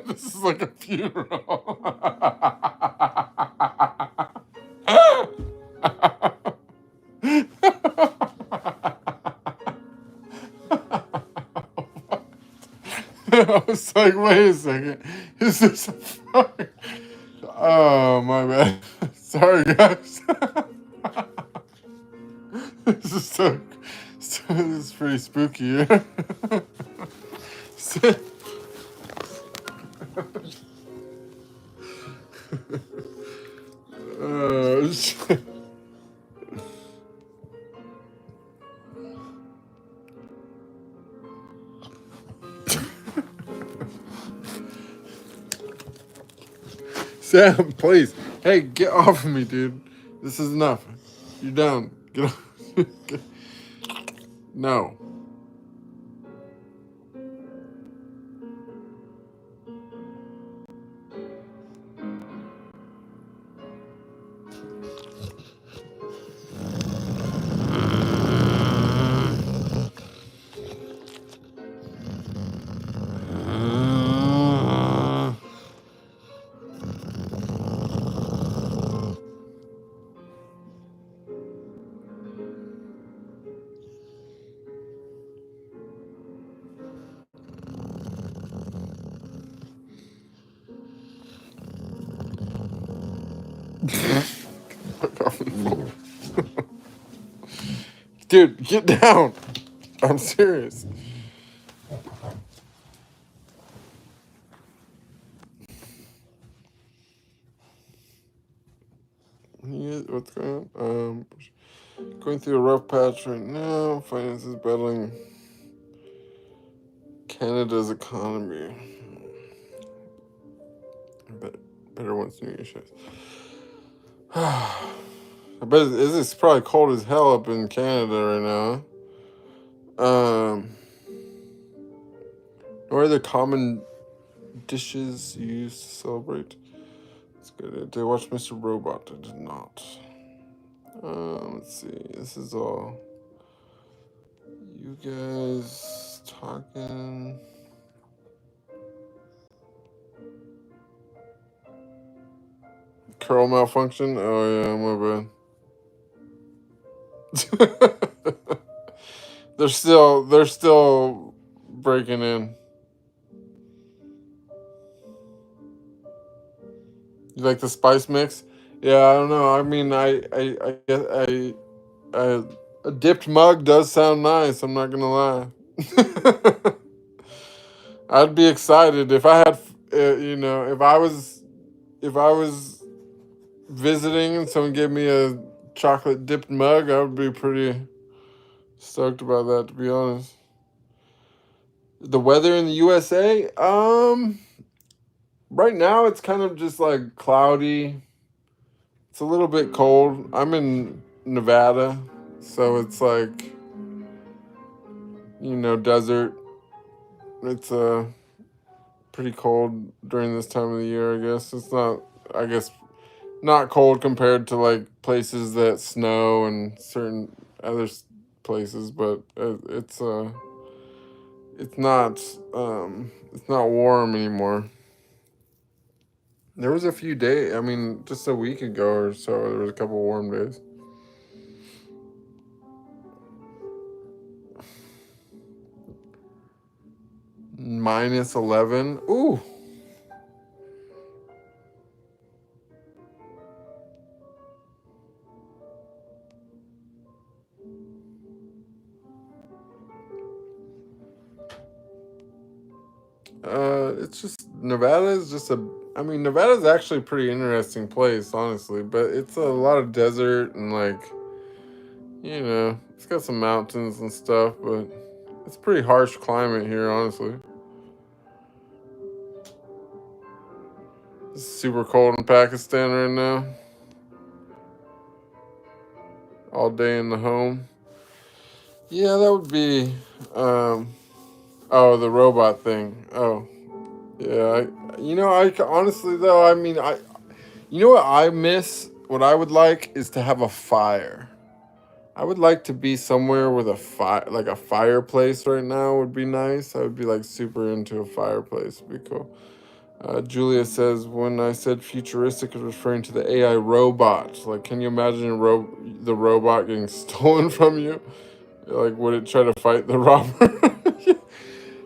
This is like a funeral. I was like, wait a second. Is this a fuck? Oh, my bad. Sorry, guys. This is so This is pretty spooky. Shit. Sam, please. Hey, get off of me, dude. This is enough. You're down. Get off. No. Dude, get down. I'm serious. What's going on? Going through a rough patch right now. Finances battling Canada's economy. Better once New Year shows. I bet it's probably cold as hell up in Canada right now. What are the common dishes you use to celebrate? That's good. Did I watch Mr. Robot? I did not. Let's see. This is all you guys talking. Curl malfunction? Oh yeah, my bad. They're still breaking in. You like the spice mix? Yeah, I don't know. I mean, a dipped mug does sound nice. I'm not gonna lie. I'd be excited if I had, if I was visiting and someone gave me a chocolate dipped mug, I would be pretty stoked about that, to be honest. The weather in the USA, right now it's kind of just like cloudy. It's a little bit cold. I'm in Nevada, so it's like, desert. It's pretty cold during this time of the year, I guess. It's not, I guess, not cold compared to like places that snow and certain other places, but it's not warm anymore. There was a few days, I mean, just a week ago or so, there was a couple warm days. -11. Ooh. It's just, Nevada's actually a pretty interesting place, honestly, but it's a lot of desert and like, it's got some mountains and stuff, but it's a pretty harsh climate here, honestly. It's super cold in Pakistan right now. All day in the home. Yeah, that would be, the robot thing. Oh, yeah. Honestly though, what I miss, what I would like is to have a fire. I would like to be somewhere with a fire, like a fireplace right now would be nice. I would be like super into a fireplace. It'd be cool. Julia says, when I said futuristic, I was referring to the AI robot. Like, can you imagine the robot getting stolen from you? Like, would it try to fight the robber?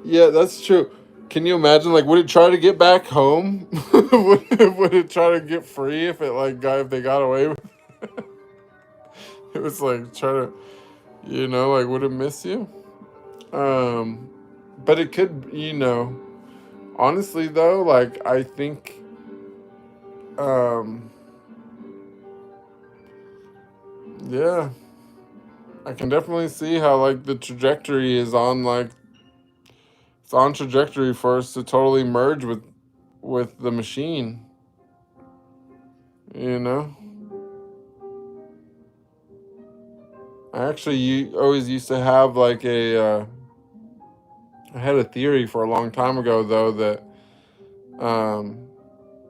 Yeah, that's true. Can you imagine, like, would it try to get back home? would it try to get free if they got away with it? It was like, You know, like, would it miss you? But it could, honestly though, like, I think, yeah, I can definitely see how, like, the trajectory is on, like, it's on trajectory for us to totally merge with the machine, you know? I actually always used to have, like, I had a theory for a long time ago, though,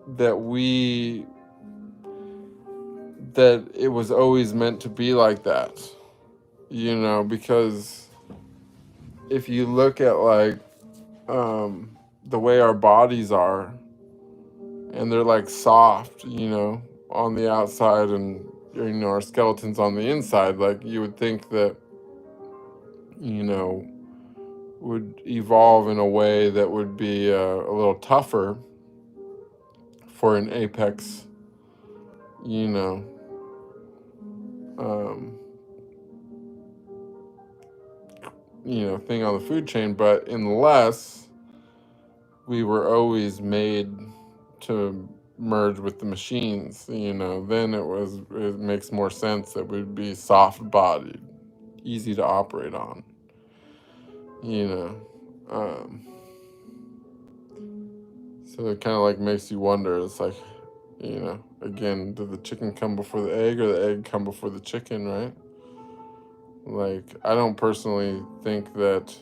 that we, that it was always meant to be like that, because if you look at, like, the way our bodies are, and they're, like, soft, on the outside, and, our skeleton's on the inside, like, you would think that, would evolve in a way that would be a little tougher for an apex, you know, um, thing on the food chain. But unless we were always made to merge with the machines, then it makes more sense that we'd be soft bodied, easy to operate on, so it kind of, like, makes you wonder. It's like, again, did the chicken come before the egg, or the egg come before the chicken, right? Like, I don't personally think that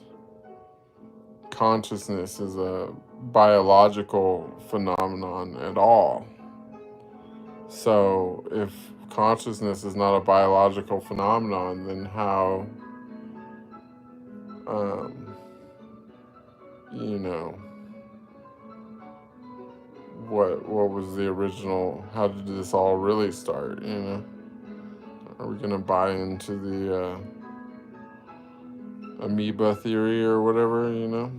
consciousness is a biological phenomenon at all. So if consciousness is not a biological phenomenon, then how, what was the original, how did this all really start, Are we gonna buy into the amoeba theory or whatever, I don't know.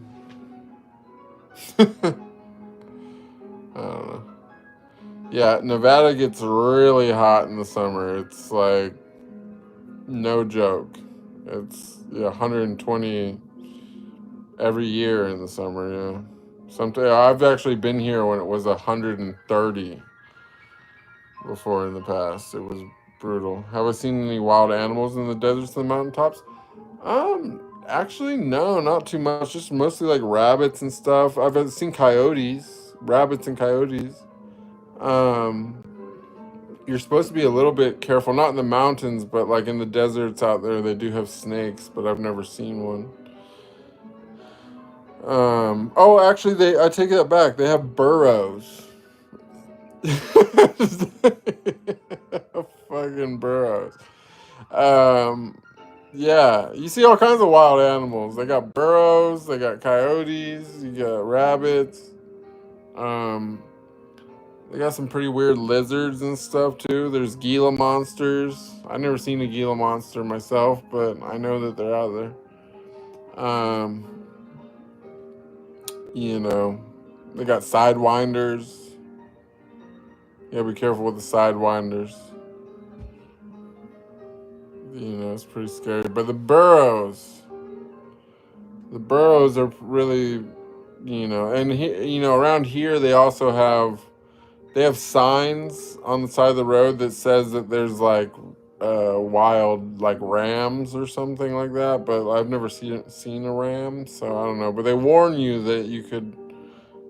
Yeah, Nevada gets really hot in the summer. It's like, no joke. It's 120 every year in the summer, yeah. I've actually been here when it was 130 before in the past. It was brutal. Have I seen any wild animals in the deserts and the mountaintops? Actually, no, not too much. Just mostly, like, rabbits and stuff. I've seen rabbits and coyotes. You're supposed to be a little bit careful, not in the mountains, but, like, in the deserts out there, they do have snakes, but I've never seen one. Oh, actually, I take that back. They have burrows. Fucking burrows. Yeah, you see all kinds of wild animals. They got burrows, they got coyotes, you got rabbits. They got some pretty weird lizards and stuff too. There's Gila monsters. I've never seen a Gila monster myself, but I know that they're out there. They got sidewinders. Yeah, be careful with the sidewinders. It's pretty scary. But the burrows are really, and around here they also have signs on the side of the road that says that there's, like, wild, like, rams or something like that, but I've never seen a ram, so I don't know. But they warn you that you could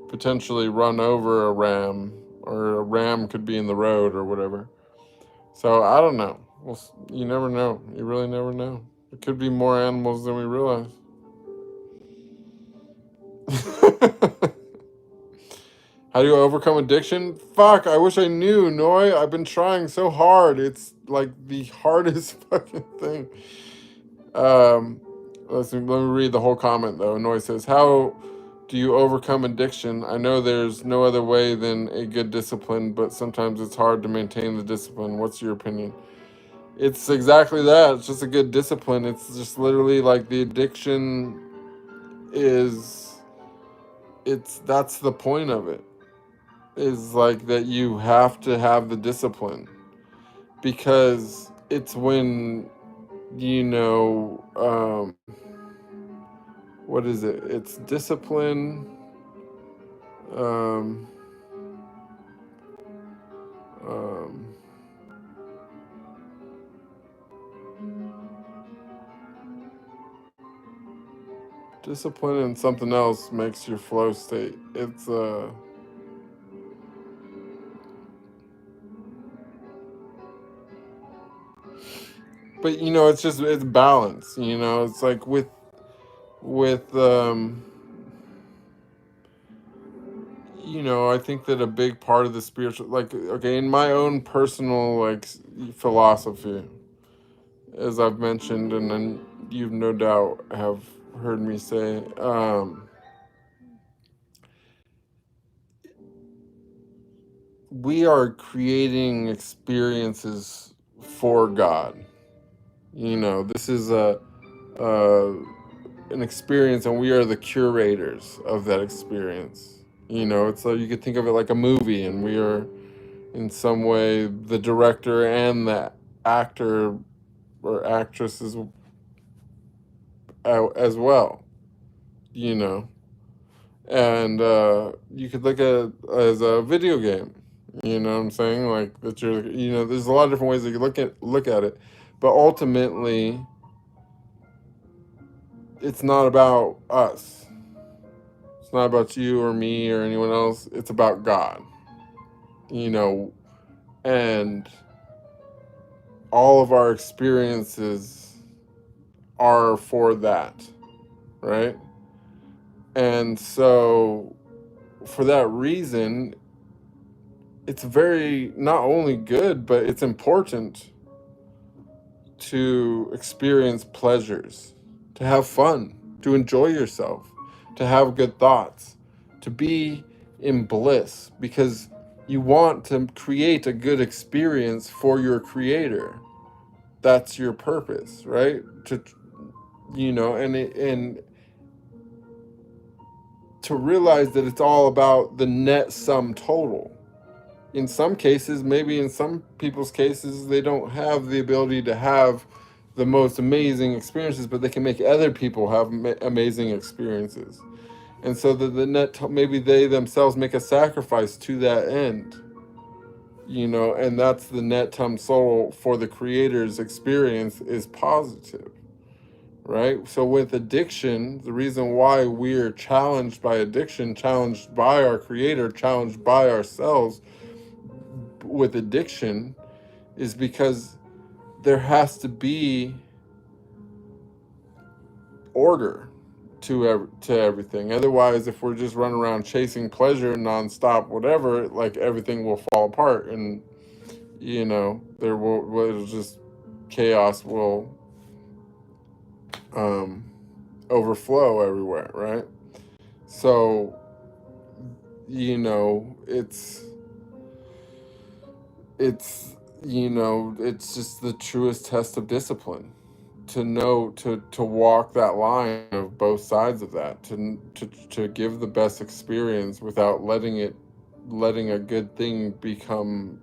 potentially run over a ram, or a ram could be in the road or whatever. So I don't know. Well, you never know. You really never know. There could be more animals than we realize. How do you overcome addiction? Fuck, I wish I knew, Noi. I've been trying so hard. It's, like, the hardest fucking thing. Let me read the whole comment, though. Noi says, how do you overcome addiction? I know there's no other way than a good discipline, but sometimes it's hard to maintain the discipline. What's your opinion? It's exactly that. It's just a good discipline. It's just literally, like, the addiction that's the point of it. Is, like, that you have to have the discipline, because it's when you know, what is it? It's discipline. Um, um, Discipline and something else makes your flow state. It's but you know, it's balance. You know, it's like with you know, I think that a big part of the spiritual, like, okay, in my own personal like philosophy, as I've mentioned, and then you've no doubt have heard me say, we are creating experiences for God. You know, this is uh, an experience, and we are the curators of that experience. You know, it's like you could think of it like a movie, and we are in some way the director and the actor or actress as well. You know, and you could look at it as a video game. You know what I'm saying? Like that you're, you know, there's a lot of different ways that you look at it, but ultimately, it's not about us. It's not about you or me or anyone else. It's about God. You know, and all of our experiences are for that, right? And so, for that reason, it's very not only good, but it's important to experience pleasures, to have fun, to enjoy yourself, to have good thoughts, to be in bliss, because you want to create a good experience for your creator. That's your purpose, right? To, you know, and to realize that it's all about the net sum total. In some cases, maybe in some people's cases, they don't have the ability to have the most amazing experiences, but they can make other people have amazing experiences. And so the net, maybe they themselves make a sacrifice to that end, you know, and that's the net sum total for the creator's experience is positive, right? So with addiction, the reason why we're challenged by addiction, challenged by our creator, challenged by ourselves with addiction, is because there has to be order to everything. Otherwise, if we're just running around chasing pleasure nonstop, whatever, like everything will fall apart, and you know it'll just chaos will overflow everywhere, right? So you know it's you know it's just the truest test of discipline to know to walk that line of both sides of that, to give the best experience without letting a good thing become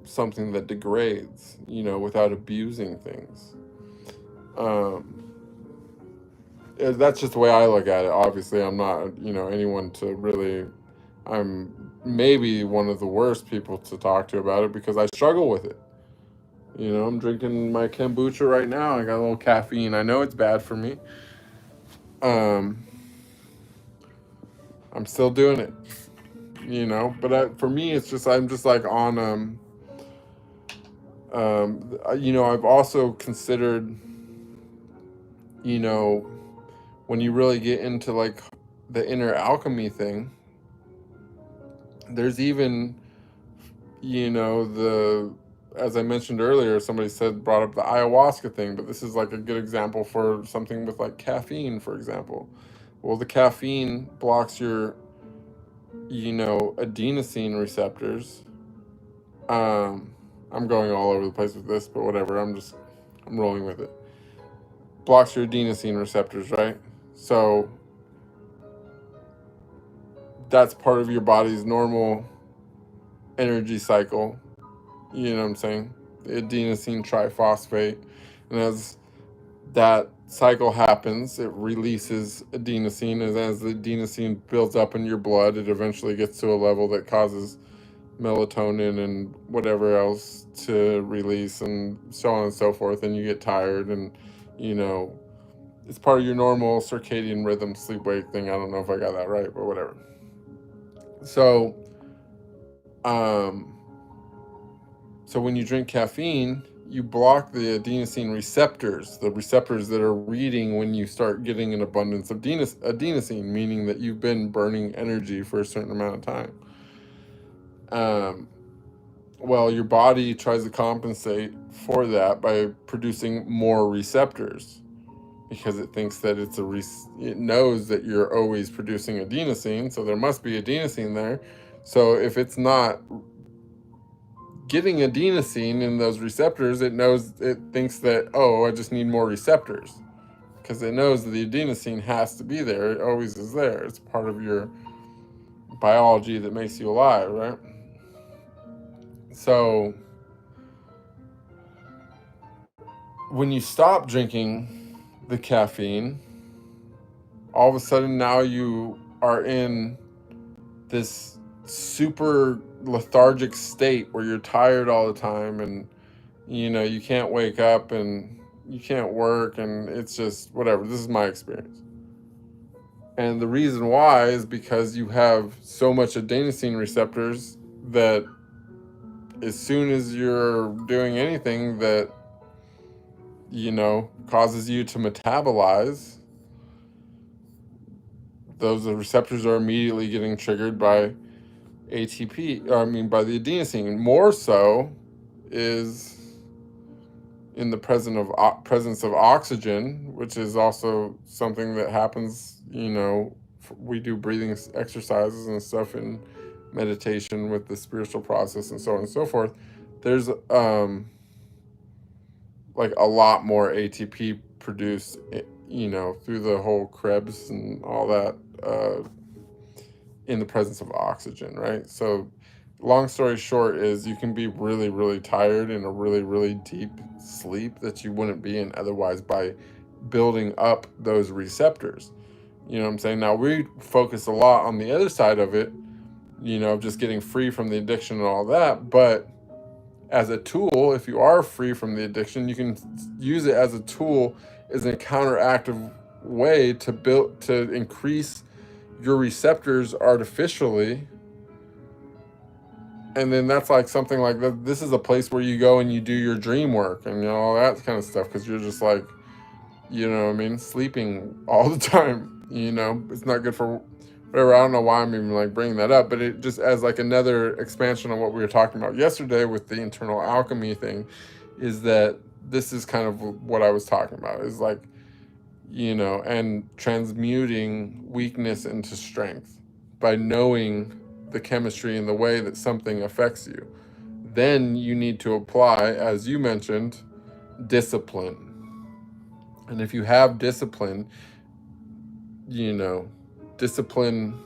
something that degrades, you know, without abusing things. um that's just the way I look at it. Obviously, I'm not, you know, anyone to really, I'm maybe one of the worst people to talk to about it because I struggle with it. You know, I'm drinking my kombucha right now. I got a little caffeine. I know it's bad for me. Um, I'm still doing it. You know, but for me, it's just I'm just like on you know, I've also considered, you know, when you really get into like the inner alchemy thing, there's even, you know, the, as I mentioned earlier, somebody said brought up the ayahuasca thing, but this is like a good example for something with like caffeine, for example. Well, the caffeine blocks your, you know, adenosine receptors. Um, I'm going all over the place with this, but whatever. I'm rolling with it. Blocks your adenosine receptors, right? So that's part of your body's normal energy cycle. You know what I'm saying? the adenosine triphosphate. And as that cycle happens, it releases adenosine. And as the adenosine builds up in your blood, it eventually gets to a level that causes melatonin and whatever else to release, and so on and so forth. And you get tired, and it's part of your normal circadian rhythm, sleep wake thing. I don't know if I got that right, but whatever. So, so when you drink caffeine, you block the adenosine receptors, the receptors that are reading when you start getting an abundance of adenosine, meaning that you've been burning energy for a certain amount of time. Well, your body tries to compensate for that by producing more receptors, because it thinks that it knows that you're always producing adenosine, so there must be adenosine there. So if it's not getting adenosine in those receptors, it thinks that, oh, I just need more receptors, because it knows that the adenosine has to be there. It always is there. It's part of your biology that makes you alive, right? So when you stop drinking the caffeine, all of a sudden now you are in this super lethargic state where you're tired all the time, and you can't wake up and you can't work, and it's just whatever. This is my experience. And the reason why is because you have so much adenosine receptors that as soon as you're doing anything that causes you to metabolize, those receptors are immediately getting triggered by by the adenosine. More so is in the presence of oxygen, which is also something that happens. We do breathing exercises and stuff in meditation with the spiritual process and so on and so forth. There's like a lot more ATP produced, through the whole Krebs and all that, in the presence of oxygen, right? So long story short is you can be really, really tired in a really, really deep sleep that you wouldn't be in otherwise by building up those receptors. You know what I'm saying? Now, we focus a lot on the other side of it, just getting free from the addiction and all that. But as a tool, if you are free from the addiction, you can use it as a tool, as a counteractive way to increase your receptors artificially. And then that's like something like that. This is a place where you go and you do your dream work and all that kind of stuff, because you're just like, sleeping all the time. It's not good for whatever. I don't know why I'm even like bringing that up, but it just as like another expansion on what we were talking about yesterday with the internal alchemy thing, is that this is kind of what I was talking about, is like, and transmuting weakness into strength by knowing the chemistry and the way that something affects you. Then you need to apply, as you mentioned, discipline. And if you have discipline, discipline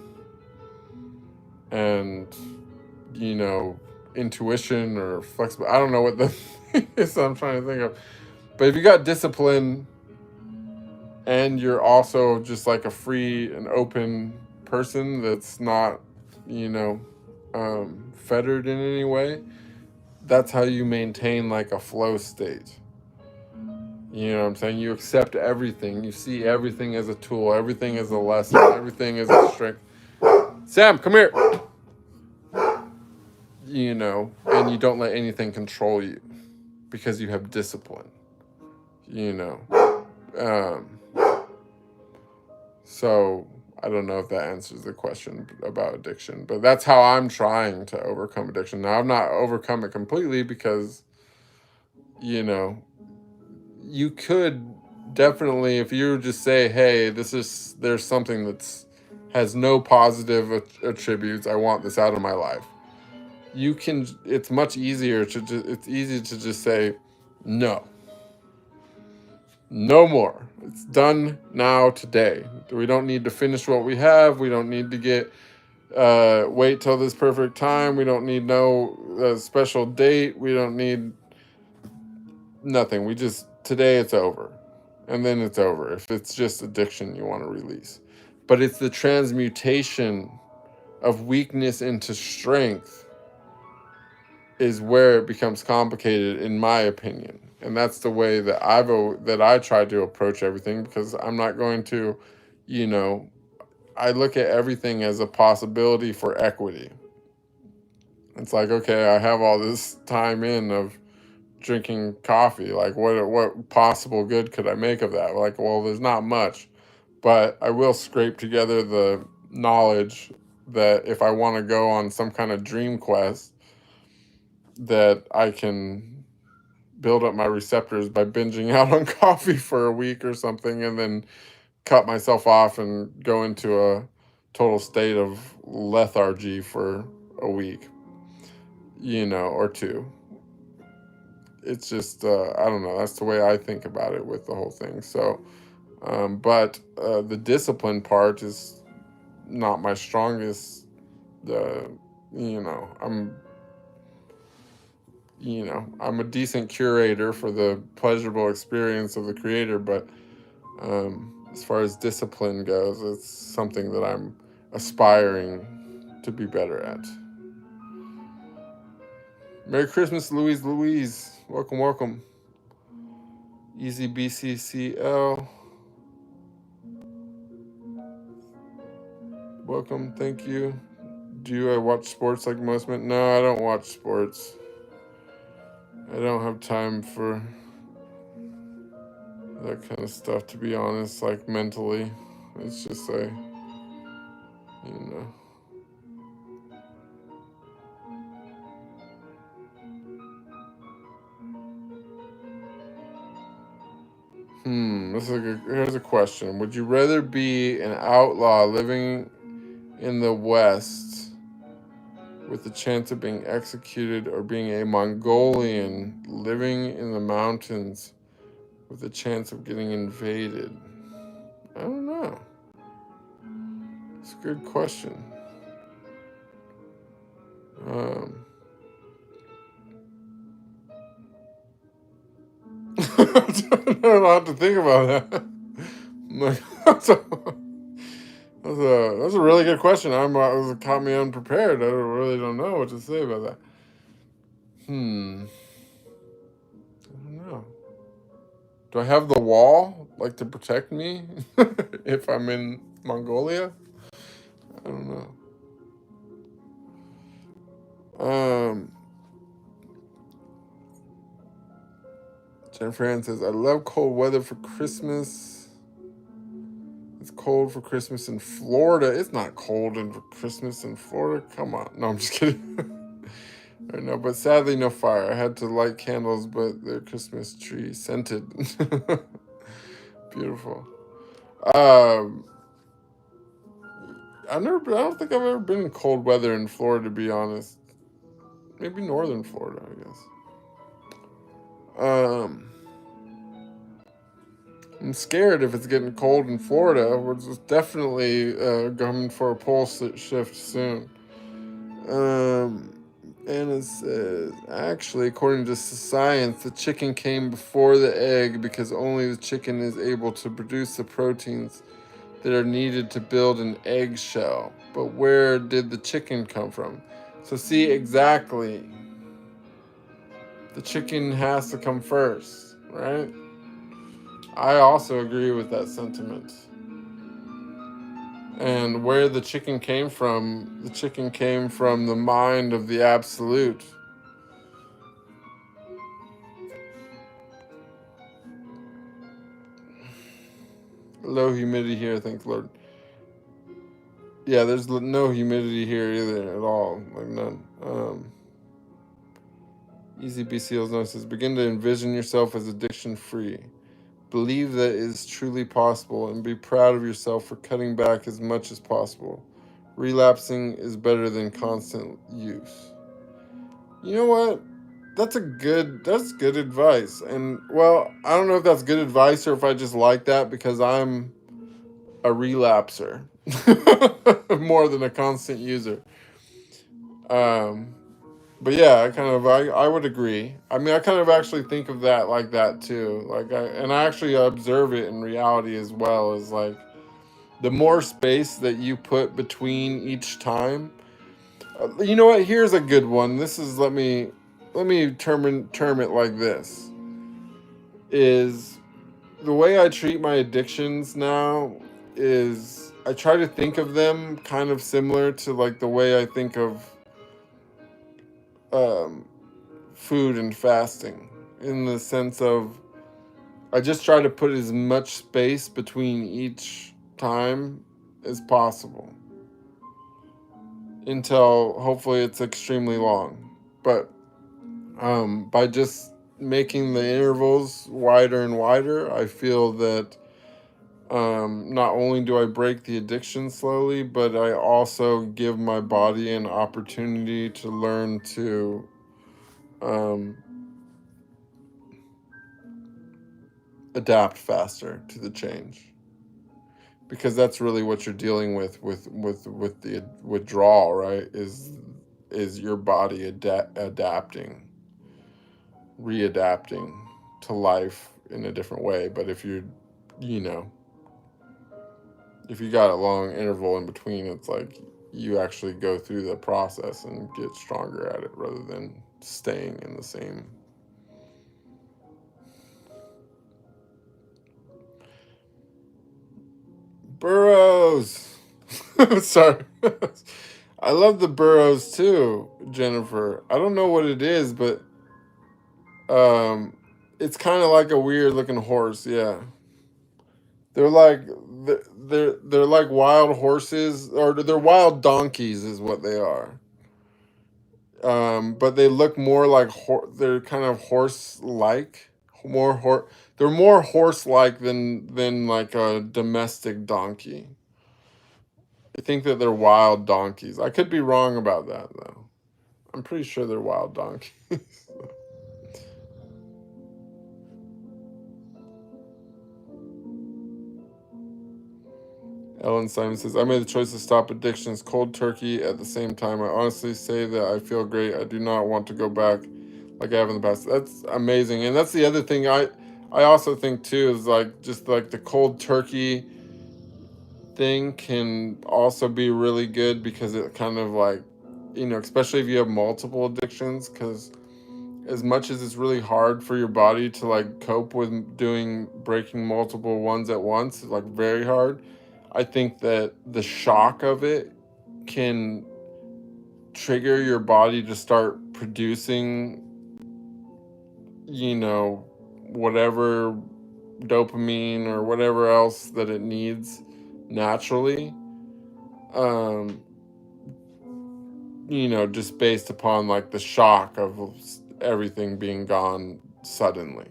and, intuition or flexible, I don't know what the thing is I'm trying to think of. But if you got discipline and you're also just like a free and open person that's not, fettered in any way, that's how you maintain like a flow state. You know what I'm saying? You accept everything. You see everything as a tool. Everything as a lesson. Everything as a strength. Sam, come here. And you don't let anything control you because you have discipline. So I don't know if that answers the question about addiction, but that's how I'm trying to overcome addiction. Now, I've not overcome it completely because, you could definitely, if you just say, hey, there's something that's has no positive attributes, I want this out of my life. It's much easier it's easy to just say, no more. It's done now, today. We don't need to finish what we have. We don't need to get, wait till this perfect time. We don't need no special date. We don't need nothing. Today it's over. And then it's over. If it's just addiction you want to release. But it's the transmutation of weakness into strength is where it becomes complicated, in my opinion. And that's the way that I try to approach everything, because I'm not going to, I look at everything as a possibility for equity. It's like, okay, I have all this time in of drinking coffee. Like, what possible good could I make of that? Like, well, there's not much, but I will scrape together the knowledge that if I want to go on some kind of dream quest, that I can build up my receptors by binging out on coffee for a week or something, and then cut myself off and go into a total state of lethargy for a week, or two. It's just, I don't know. That's the way I think about it with the whole thing. So, but the discipline part is not my strongest. I'm a decent curator for the pleasurable experience of the creator, but as far as discipline goes, it's something that I'm aspiring to be better at. Merry Christmas, Louise. Welcome. Easy BCCL. Welcome, thank you. Do I watch sports like most men? No, I don't watch sports. I don't have time for that kind of stuff, to be honest, like mentally. It's just Here's a question. Would you rather be an outlaw living in the West with the chance of being executed, or being a Mongolian living in the mountains with the chance of getting invaded? I don't know. It's a good question. I don't have to think about that. That's a really good question. It caught me unprepared. I really don't know what to say about that. I don't know. Do I have the wall, like, to protect me if I'm in Mongolia? I don't know. Jennifer Ann says, I love cold weather for Christmas. It's cold for Christmas in Florida. It's not cold for Christmas in Florida. Come on. No, I'm just kidding. I know, but sadly no fire. I had to light candles, but the Christmas tree scented. Beautiful. I don't think I've ever been in cold weather in Florida, to be honest. Maybe northern Florida, I guess. I'm scared if it's getting cold in Florida. We're just definitely coming for a pole shift soon. And it says, actually, according to science, the chicken came before the egg because only the chicken is able to produce the proteins that are needed to build an eggshell. But where did the chicken come from? So see, exactly. The chicken has to come first, right? I also agree with that sentiment. And where the chicken came from the mind of the absolute. Low humidity here, thank the Lord. Yeah, there's no humidity here either at all, like none. Easy BCL's note says, begin to envision yourself as addiction free. Believe that it is truly possible and be proud of yourself for cutting back as much as possible. Relapsing is better than constant use. You know what? That's good advice. And, well, I don't know if that's good advice or if I just like that because I'm a relapser more than a constant user. But yeah, I would agree. I mean, I kind of actually think of that like that too. I actually observe it in reality as well. Is like the more space that you put between each time. You know what? Here's a good one. This is let me term it like this. Is the way I treat my addictions now is I try to think of them kind of similar to like the way I think of um, food and fasting, in the sense of I just try to put as much space between each time as possible until hopefully it's extremely long. But by just making the intervals wider and wider, I feel that not only do I break the addiction slowly, but I also give my body an opportunity to learn to um, adapt faster to the change, because that's really what you're dealing with the withdrawal, right? Is your body adapting, readapting to life in a different way. But if you're, you know, if you got a long interval in between, it's like you actually go through the process and get stronger at it rather than staying in the same. Burrows. Sorry. I love the burrows too, Jennifer. I don't know what it is, but um it's kind of like a weird looking horse, yeah. They're like they're like wild horses, or they're wild donkeys is what they are. But they look more like they're kind of horse like, they're more horse like than like a domestic donkey. I think that they're wild donkeys. I could be wrong about that though. I'm pretty sure they're wild donkeys. Ellen Simon says, I made the choice to stop addictions cold turkey at the same time. I honestly say that I feel great. I do not want to go back like I have in the past. That's amazing. And that's the other thing I also think too, is like just like the cold turkey thing can also be really good, because it kind of like, you know, especially if you have multiple addictions, because as much as it's really hard for your body to like cope with breaking multiple ones at once, it's like very hard. I think that the shock of it can trigger your body to start producing, you know, whatever dopamine or whatever else that it needs naturally. Um, you know, just based upon like the shock of everything being gone suddenly.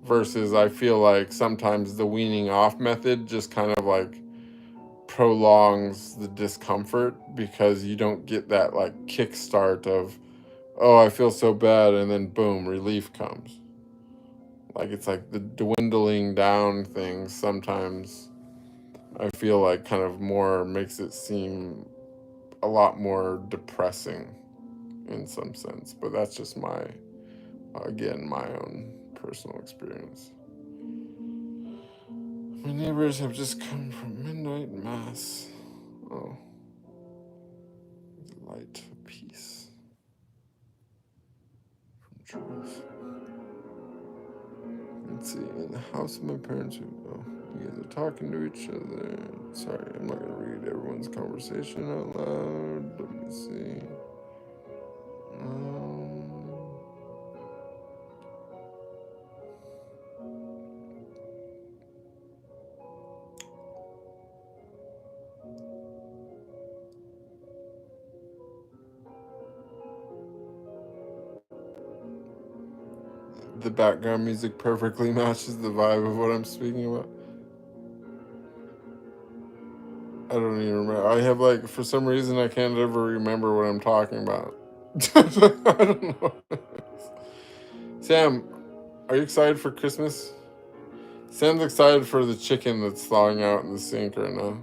Versus, I feel like sometimes the weaning off method just kind of like prolongs the discomfort, because you don't get that like kickstart of, oh, I feel so bad, and then boom, relief comes. Like it's like the dwindling down thing sometimes I feel like kind of more makes it seem a lot more depressing in some sense. But that's just my own personal experience. My neighbors have just come from midnight mass. Oh, light, peace from truth. Let's see, in the house of my parents, oh, you guys are talking to each other. Sorry, I'm not gonna read everyone's conversation out loud. Let me see. Um, the background music perfectly matches the vibe of what I'm speaking about. I don't even remember. I have like, for some reason, I can't ever remember what I'm talking about. I don't know. Sam, are you excited for Christmas? Sam's excited for the chicken that's thawing out in the sink right now.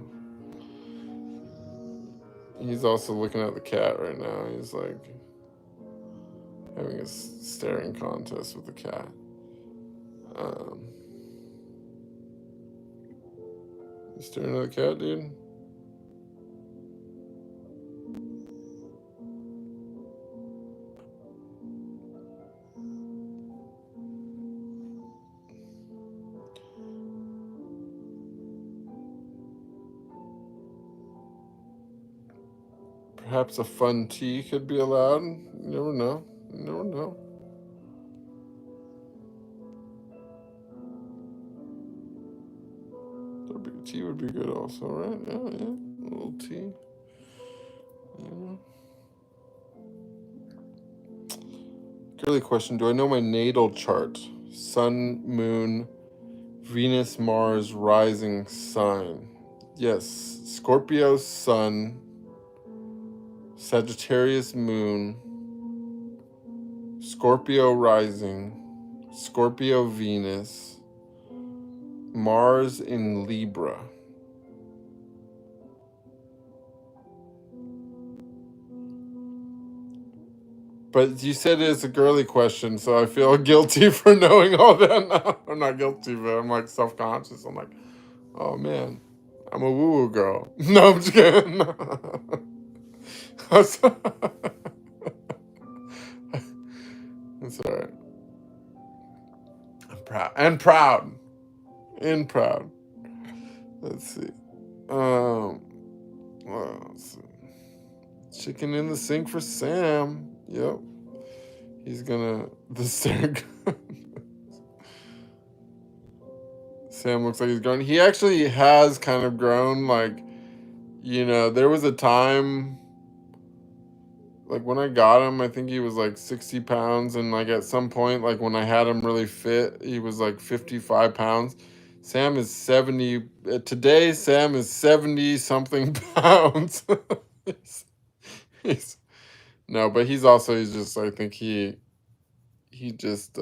He's also looking at the cat right now. He's like, having a staring contest with the cat. You staring at the cat, dude? Perhaps a fun tea could be allowed. You never know. You never know. Tea would be good also, right? Yeah, yeah. A little tea. Yeah. Girly question, do I know my natal chart? Sun, moon, Venus, Mars, rising sign. Yes. Scorpio sun, Sagittarius moon, Scorpio rising, Scorpio Venus, Mars in Libra. But you said it's a girly question, so I feel guilty for knowing all that now. I'm not guilty, but I'm like self-conscious. I'm like, oh man, I'm a woo-woo girl. No, I'm just kidding. It's all right. I'm proud. And proud. And proud. Let's see. Well, let's see. Chicken in the sink for Sam. Yep. He's gonna the staring. Sam looks like he's grown. He actually has kind of grown. Like, you know, there was a time, like when I got him, I think he was like 60 pounds. And like at some point, like when I had him really fit, he was like 55 pounds. Sam is 70. Today, Sam is 70 something pounds. No, but he's just, I think he just,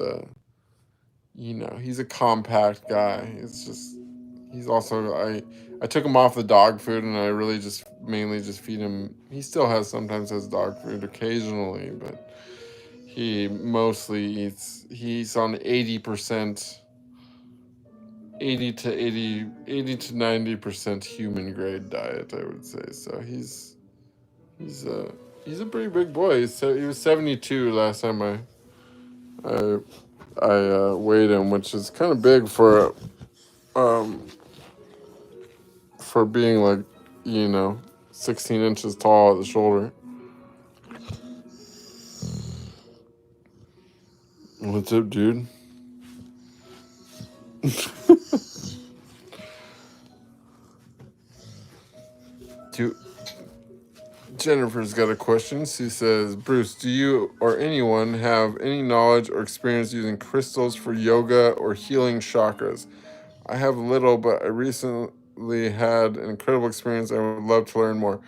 you know, he's a compact guy. It's just, he's also, I took him off the dog food and I really just mainly just feed him. He still sometimes has dog food occasionally, but he mostly he's on 80%, 80 to 90% human grade diet, I would say. So he's a pretty big boy. He was 72 last time I weighed him, which is kind of big for being like, you know, 16 inches tall at the shoulder. What's up, dude? Jennifer's got a question. She says, Bruce, do you or anyone have any knowledge or experience using crystals for yoga or healing chakras? I have little, but I recently had an incredible experience. I would love to learn more.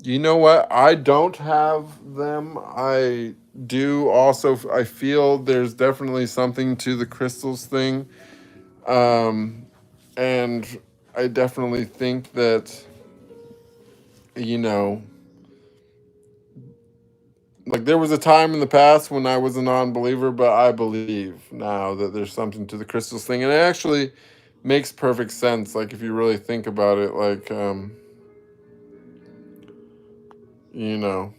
You know what? I don't have them. I do also, I feel there's definitely something to the crystals thing. And I definitely think that, you know, like there was a time in the past when I was a non-believer, but I believe now that there's something to the crystals thing. And it actually makes perfect sense. Like if you really think about it, like, you know,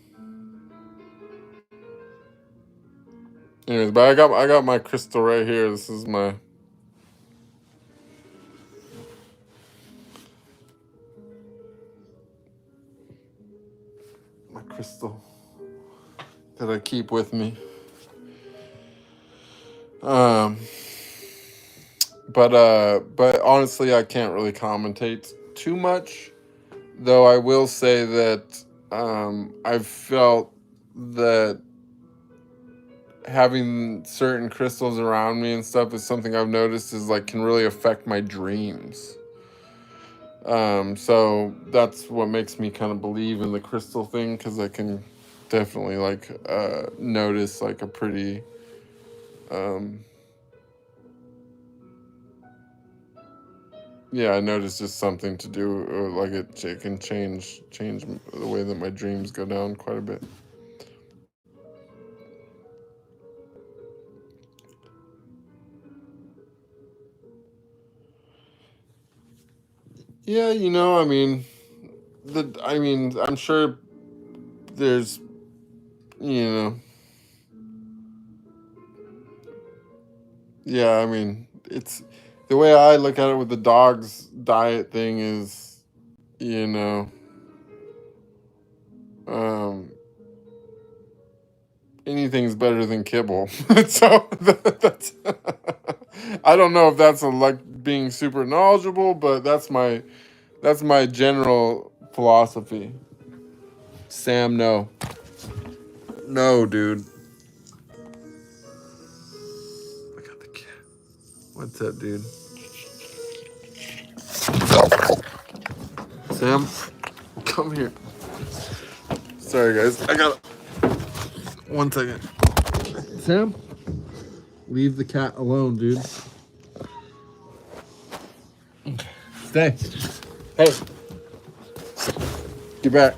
anyways, but I got my crystal right here. This is my crystal that I keep with me. But honestly, I can't really commentate too much. Though I will say that I've felt that having certain crystals around me and stuff is something I've noticed is like can really affect my dreams. So that's what makes me kind of believe in the crystal thing, because I can definitely like notice like a pretty yeah, I noticed just something to do, or like it can change the way that my dreams go down quite a bit. Yeah, I mean, I'm sure there's, yeah, I mean, it's the way I look at it with the dog's diet thing is, you know, um, anything's better than kibble. So that's, I don't know if that's like being super knowledgeable, but that's my general philosophy. Sam, no. No, dude. I got the cat. What's up, dude? Sam, come here. Sorry, guys. I got 1 second. Sam, leave the cat alone, dude. Stay. Hey, get back.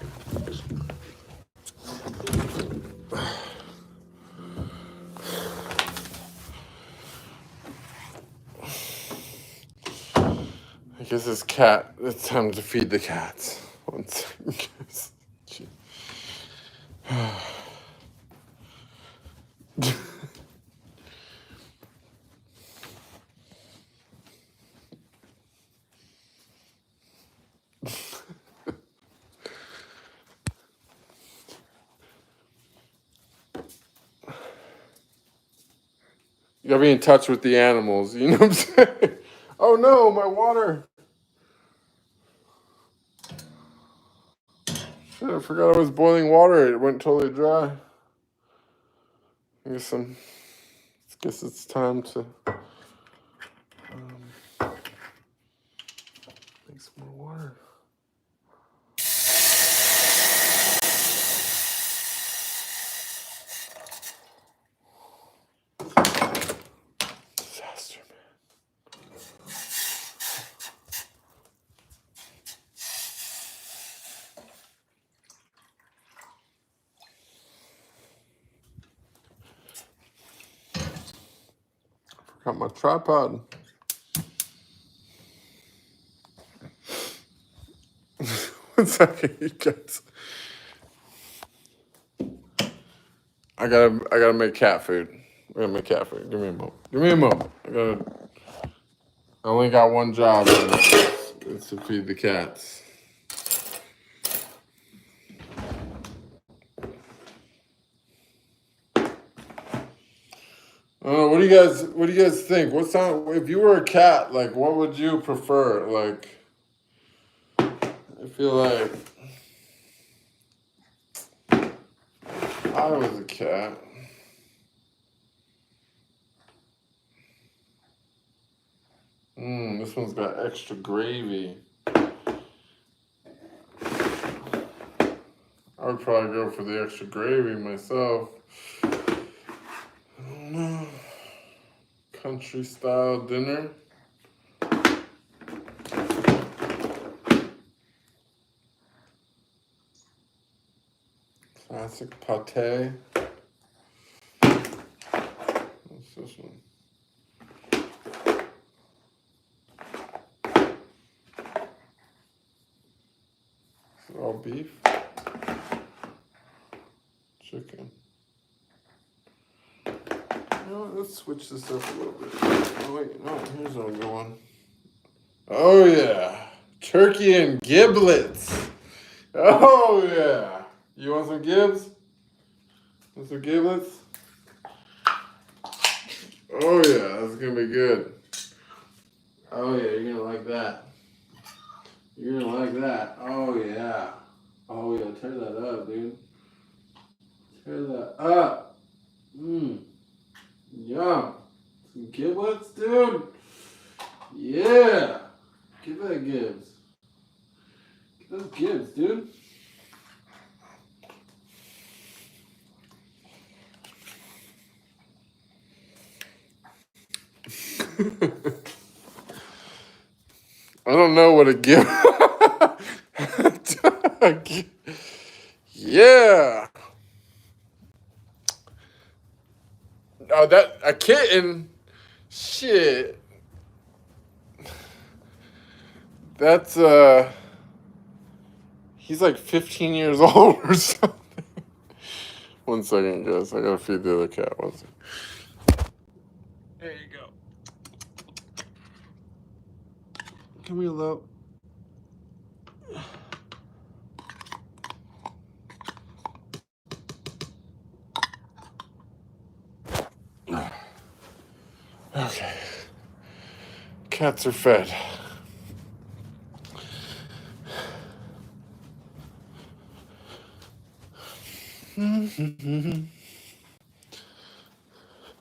I guess it's time to feed the cats. 1 second. You gotta be in touch with the animals, you know what I'm saying? Oh no, my water. Shit, I forgot I was boiling water. It went totally dry. I guess it's time to make some more water. Disaster, man. Got my tripod. 1 second, you guys. I gotta make cat food. I gotta make cat food. Give me a moment. I only got one job. It's to feed the cats. What do you guys think? If you were a cat, like what would you prefer? Like I feel like I was a cat. This one's got extra gravy. I would probably go for the extra gravy myself. I don't know. Country style dinner. Classic pate. What's this one? Is it all beef? Chicken. You know what? Let's switch this up a little bit. Oh wait, no, here's a good one. Oh yeah. Turkey and giblets. Oh yeah. You want some gibs? Want some giblets? Oh yeah, that's gonna be good. Oh yeah, you're gonna like that. You're gonna like that. Oh yeah. Oh yeah, tear that up, dude. Tear that up. Yum. Some giblets, dude. Yeah. Give that gibs. Get those gibs, dude. I don't know what a gib. Yeah. Oh, that a kitten. Shit. That's he's like 15 years old or something. 1 second, guys. I gotta feed the other cat. 1 second. There you go. Come here, Lo. Okay. Cats are fed. Is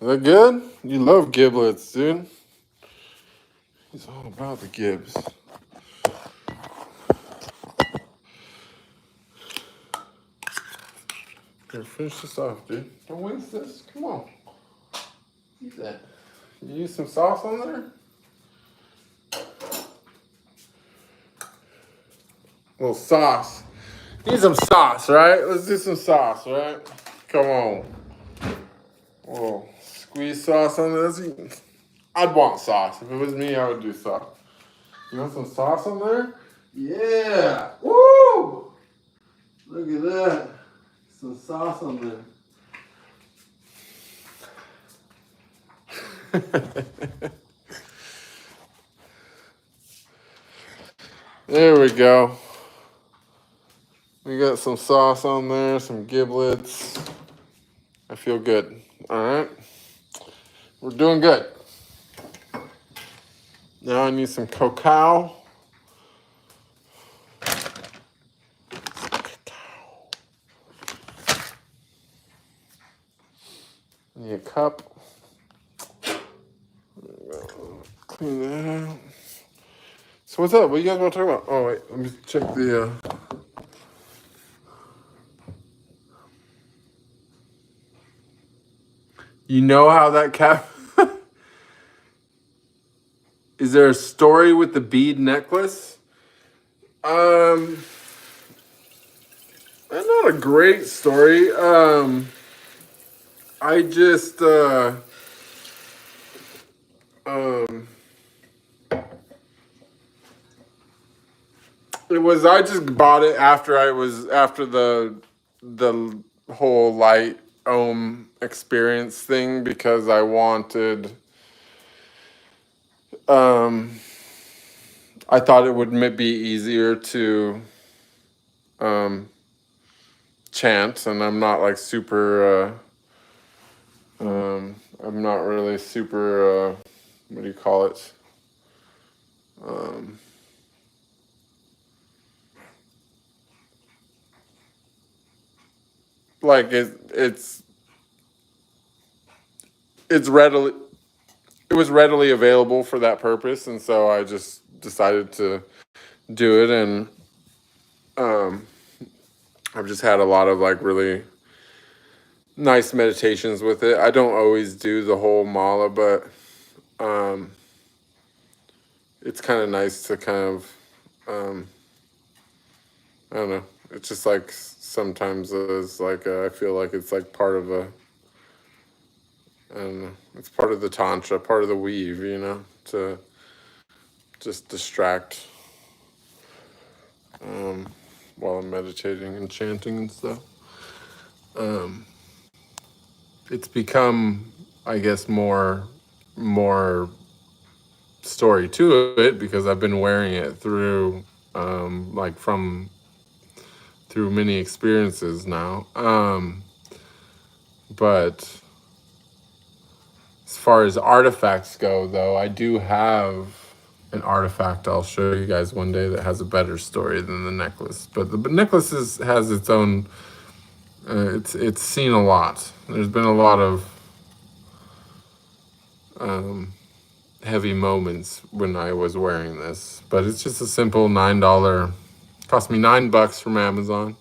that good? You love giblets, dude. He's all about the gibs. Here, finish this off, dude. Don't waste this. Come on. Eat that. You use some sauce on there? A little sauce. Need some sauce, right? Let's do some sauce, right? Come on. A little squeeze sauce on this. I'd want sauce. If it was me, I would do sauce. You want some sauce on there? Yeah. Woo! Look at that. Some sauce on there. There we go. We got some sauce on there, some giblets. I feel good. All right. We're doing good. Now I need some cacao. I need a cup. Clean that out. So what's up? What you guys want to talk about? Oh wait, let me check the. You know how that cat. Is there a story with the bead necklace? Not a great story. I just I just bought it after the whole light ohm experience thing because I wanted I thought it would be easier to chant, and I'm not like super I'm not really super what do you call it? Like it's readily it was readily available for that purpose, and so I just decided to do it, and I've just had a lot of like really nice meditations with it. I don't always do the whole mala, but it's kind of nice to kind of I don't know. It's just like sometimes it's like I feel like it's like part of a I don't know. It's part of the tantra, part of the weave, you know, to just distract while I'm meditating and chanting and stuff. It's become, I guess, more story to it because I've been wearing it through through many experiences now. But as far as artifacts go, though, I do have an artifact I'll show you guys one day that has a better story than the necklace. But the necklace has its own. It's seen a lot. There's been a lot of heavy moments when I was wearing this, but it's just a simple $9. Cost me $9 from Amazon.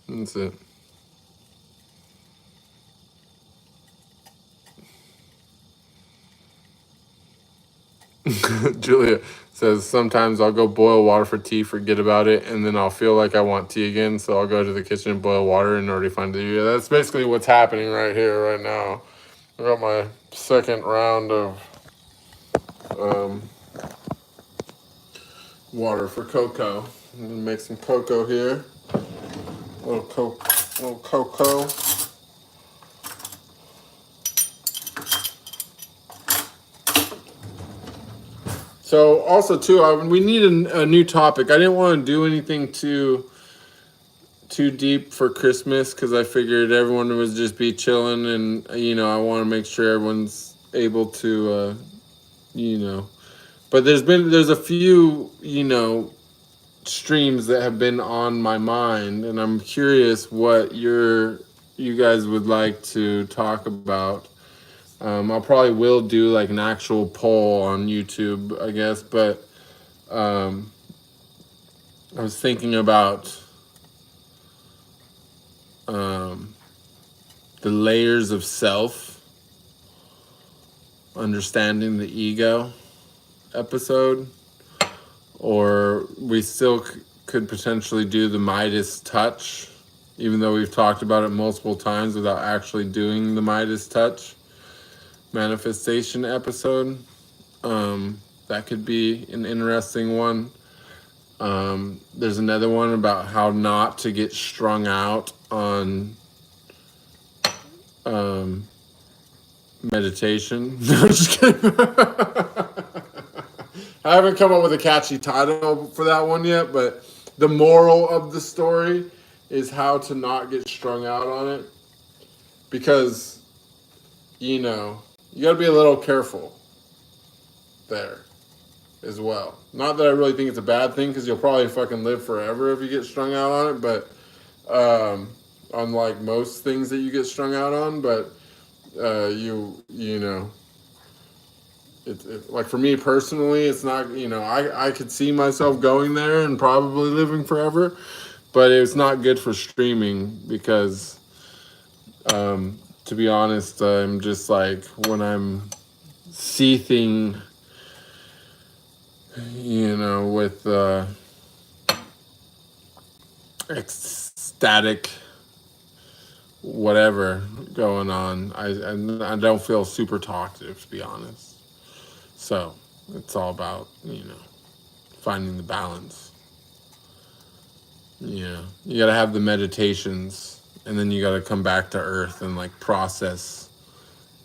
That's it. Julia says, sometimes I'll go boil water for tea, forget about it, and then I'll feel like I want tea again, so I'll go to the kitchen and boil water and already find it. Yeah, that's basically what's happening right here, right now. I got my second round of water for cocoa. I'm gonna make some cocoa here. Little cocoa. So also too, we need a new topic. I didn't want to do anything too deep for Christmas because I figured everyone would just be chilling, and I want to make sure everyone's able to, But there's a few streams that have been on my mind, and I'm curious what you guys would like to talk about. I'll probably will do like an actual poll on YouTube, I guess, but I was thinking about the layers of self, understanding the ego episode, or we still could potentially do the Midas touch, even though we've talked about it multiple times without actually doing the Midas touch manifestation episode. That could be an interesting one. There's another one about how not to get strung out on meditation. No, just kidding. I haven't come up with a catchy title for that one yet, but the moral of the story is how to not get strung out on it. Because, you got to be a little careful there as well. Not that I really think it's a bad thing, because you'll probably fucking live forever if you get strung out on it, but unlike most things that you get strung out on, but It, like for me personally, it's not, I could see myself going there and probably living forever, but it's not good for streaming because, to be honest, I'm just like, when I'm seething, with ecstatic whatever going on, I don't feel super talkative, to be honest. So it's all about, finding the balance. You got to have the meditations, and then you got to come back to earth and like process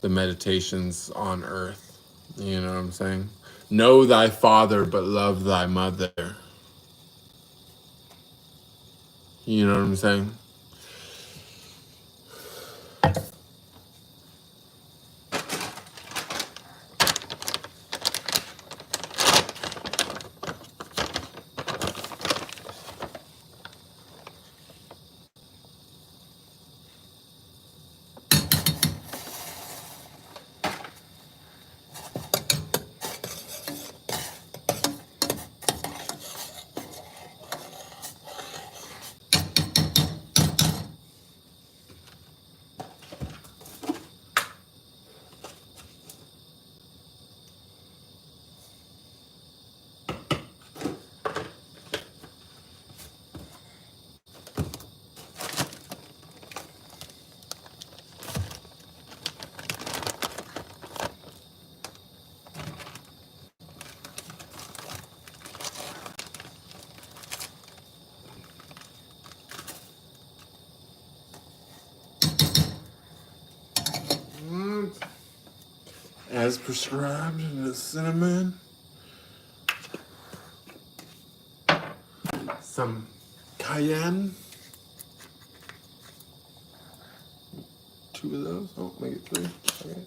the meditations on earth. You know what I'm saying? Know thy father, but love thy mother. You know what I'm saying? As prescribed in the cinnamon, some cayenne, 2 of those. Oh, make it 3. Okay.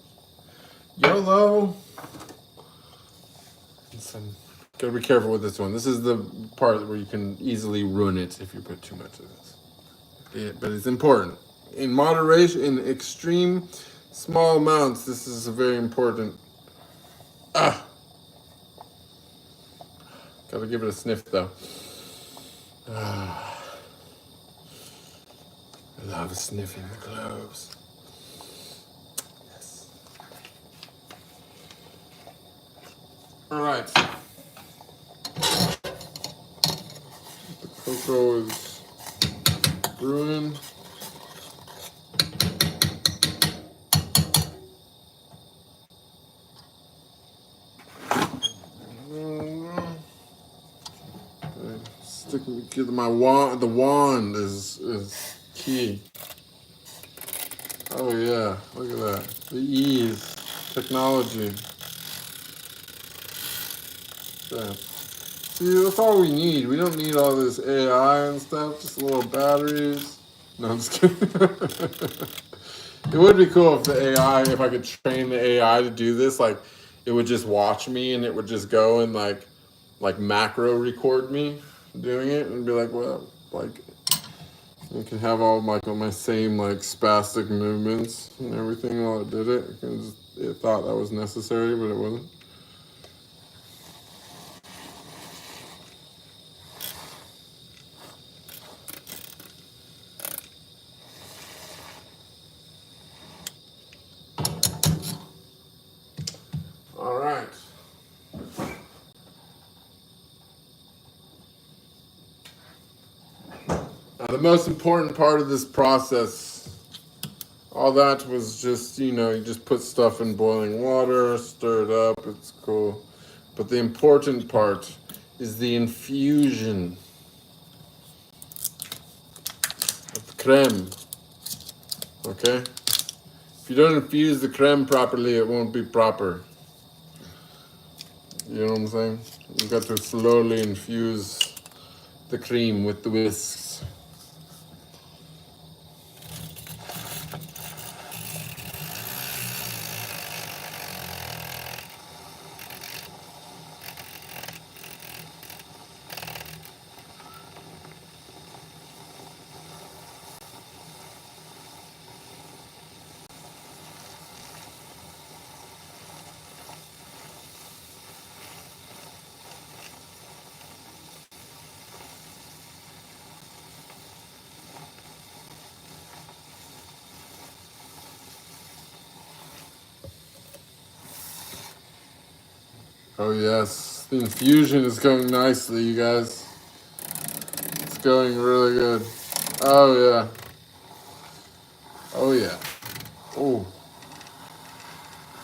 YOLO. And some. Gotta be careful with this one. This is the part where you can easily ruin it if you put too much of this. But it's important. In moderation, in extreme small amounts, this is a very important. Gotta give it a sniff though. I love sniffing the cloves. Yes. All right. The cocoa is brewing. My wand, the wand is key. Oh yeah, look at that. The ease, technology. Yeah. See, that's all we need. We don't need all this AI and stuff, just little batteries. No, I'm just kidding. It would be cool if the AI, if I could train the AI to do this, like it would just watch me and it would just go and like macro record me doing it and be like, well, like I can have all my same like spastic movements and everything while it did it. It thought that was necessary, but it wasn't. All right. Now, the most important part of this process, all that was just, you just put stuff in boiling water, stir it up, it's cool. But the important part is the infusion of the creme, okay? If you don't infuse the creme properly, it won't be proper. You know what I'm saying? You got to slowly infuse the cream with the whisks. Oh yes, the infusion is going nicely, you guys. It's going really good. Oh yeah. Oh yeah. Oh.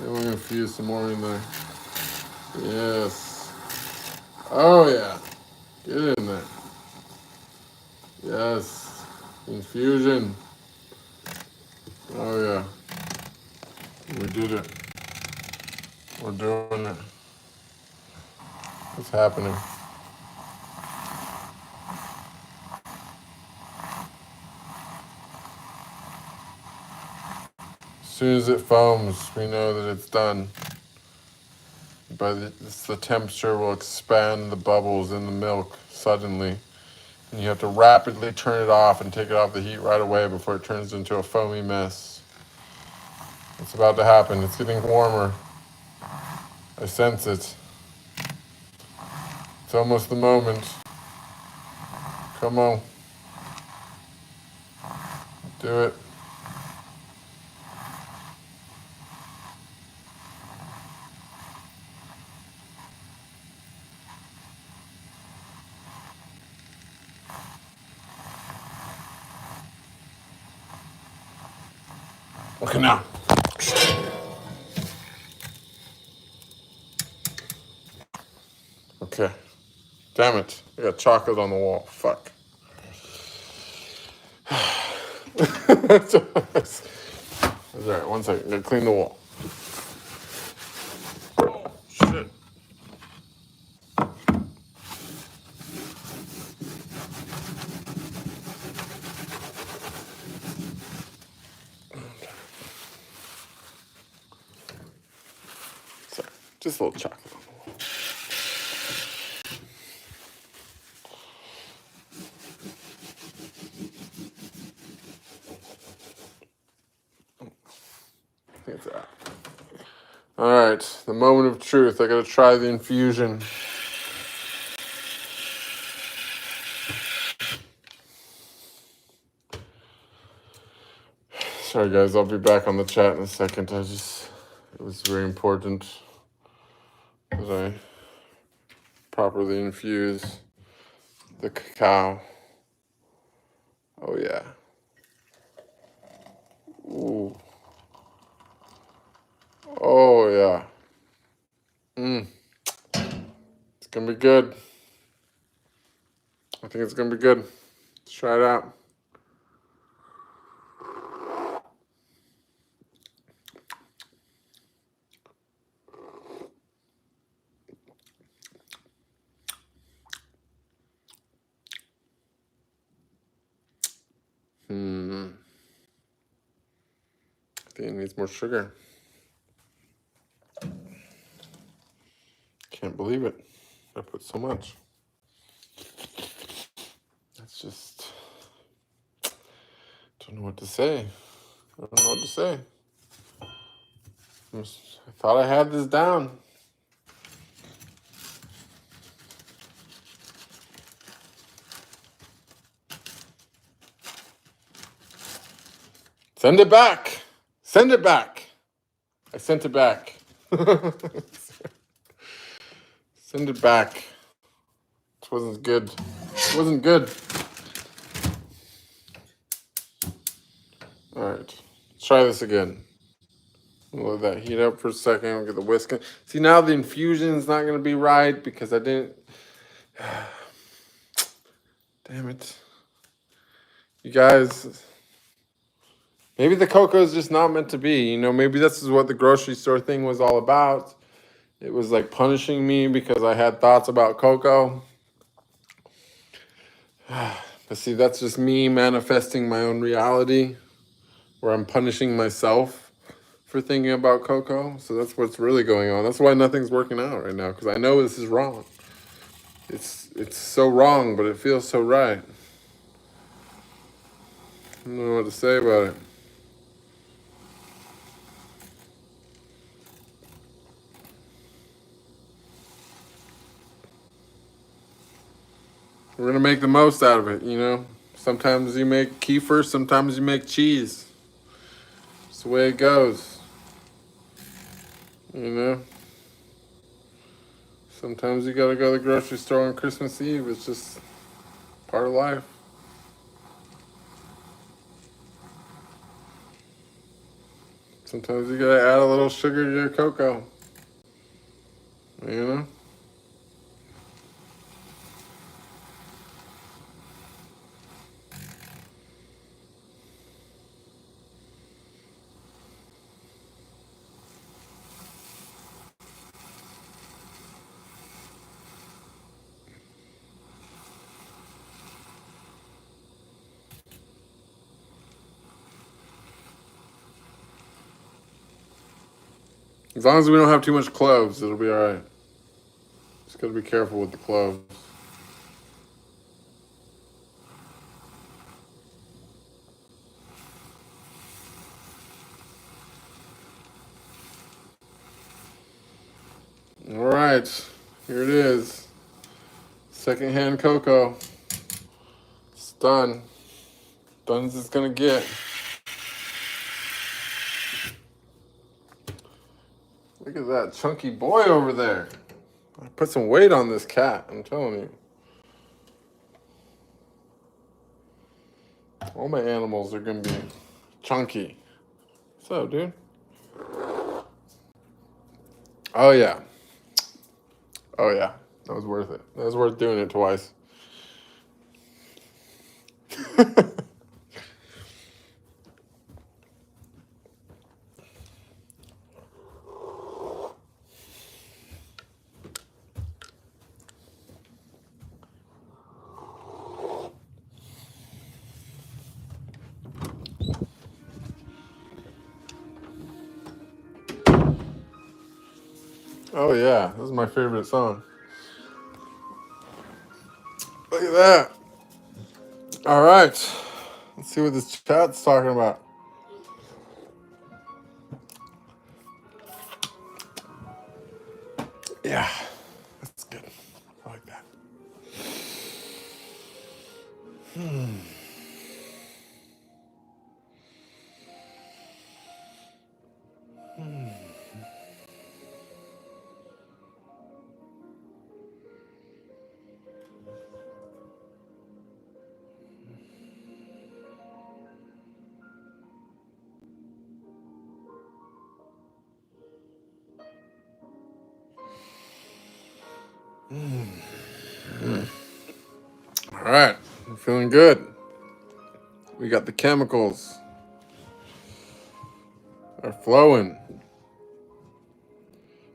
Then we're gonna infuse some more in there. Yes. Oh yeah. Get in there. Yes. Infusion. Oh yeah. We did it. We're doing it. It's happening. As soon as it foams, we know that it's done. But the temperature will expand the bubbles in the milk suddenly. And you have to rapidly turn it off and take it off the heat right away before it turns into a foamy mess. It's about to happen. It's getting warmer. I sense it. It's almost the moment. Come on. Do it. Okay, now. Okay. Damn it. I got chocolate on the wall. Fuck. That's alright. 1 second. Gotta clean the wall. Oh, shit. Sorry. Just a little chocolate on the wall. I think it's that. Alright. The moment of truth. I gotta try the infusion. Sorry guys, I'll be back on the chat in a second. It was very important that I properly infuse the cacao. Oh yeah. Ooh. Oh yeah. It's gonna be good. I think it's going to be good. Let's try it out. I think it needs more sugar. Can't believe it. I put so much. That's just... Don't know what to say. I don't know what to say. I thought I had this down. Send it back. Send it back. I sent it back. Send it back. It wasn't good. It wasn't good. All right. Let's try this again. We'll let that heat up for a second. We'll get the whisk in. See, now the infusion's not going to be right because I didn't... Damn it. You guys... Maybe the cocoa is just not meant to be. You know, maybe this is what the grocery store thing was all about. It was like punishing me because I had thoughts about cocoa. But see, that's just me manifesting my own reality where I'm punishing myself for thinking about cocoa. So that's what's really going on. That's why nothing's working out right now, because I know this is wrong. It's so wrong, but it feels so right. I don't know what to say about it. We're going to make the most out of it, you know? Sometimes you make kefir, sometimes you make cheese. It's the way it goes. You know? Sometimes you got to go to the grocery store on Christmas Eve. It's just part of life. Sometimes you got to add a little sugar to your cocoa. You know? As long as we don't have too much cloves, it'll be all right. Just got to be careful with the cloves. All right, here it is. Secondhand cocoa. It's done. Done as it's gonna get. Look at that chunky boy over there. I put some weight on this cat, I'm telling you. All my animals are gonna be chunky. What's up, dude? Oh yeah. Oh yeah. That was worth it. That was worth doing it twice. Oh yeah, this is my favorite song. Look at that. All right, let's see what this chat's talking about. Yeah, that's good. I like that. All All right, I'm feeling good. We got the chemicals. They're flowing.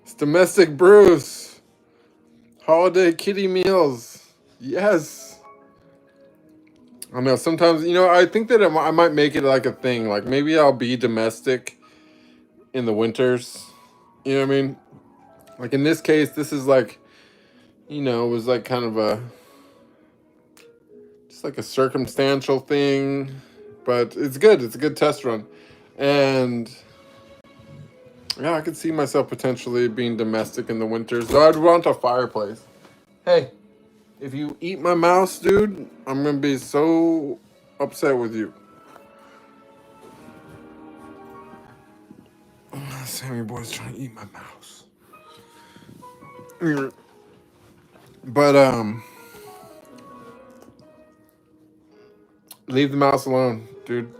It's domestic brews. Holiday kitty meals. Yes. I know sometimes, I think that I might make it like a thing. Like maybe I'll be domestic in the winters. You know what I mean? Like in this case, this is like, it was like kind of just like a circumstantial thing. But it's good. It's a good test run. And yeah, I could see myself potentially being domestic in the winters. Though I'd want a fireplace. Hey, if you eat my mouse, dude, I'm going to be so upset with you. Sammy boy's trying to eat my mouse. But leave the mouse alone, dude.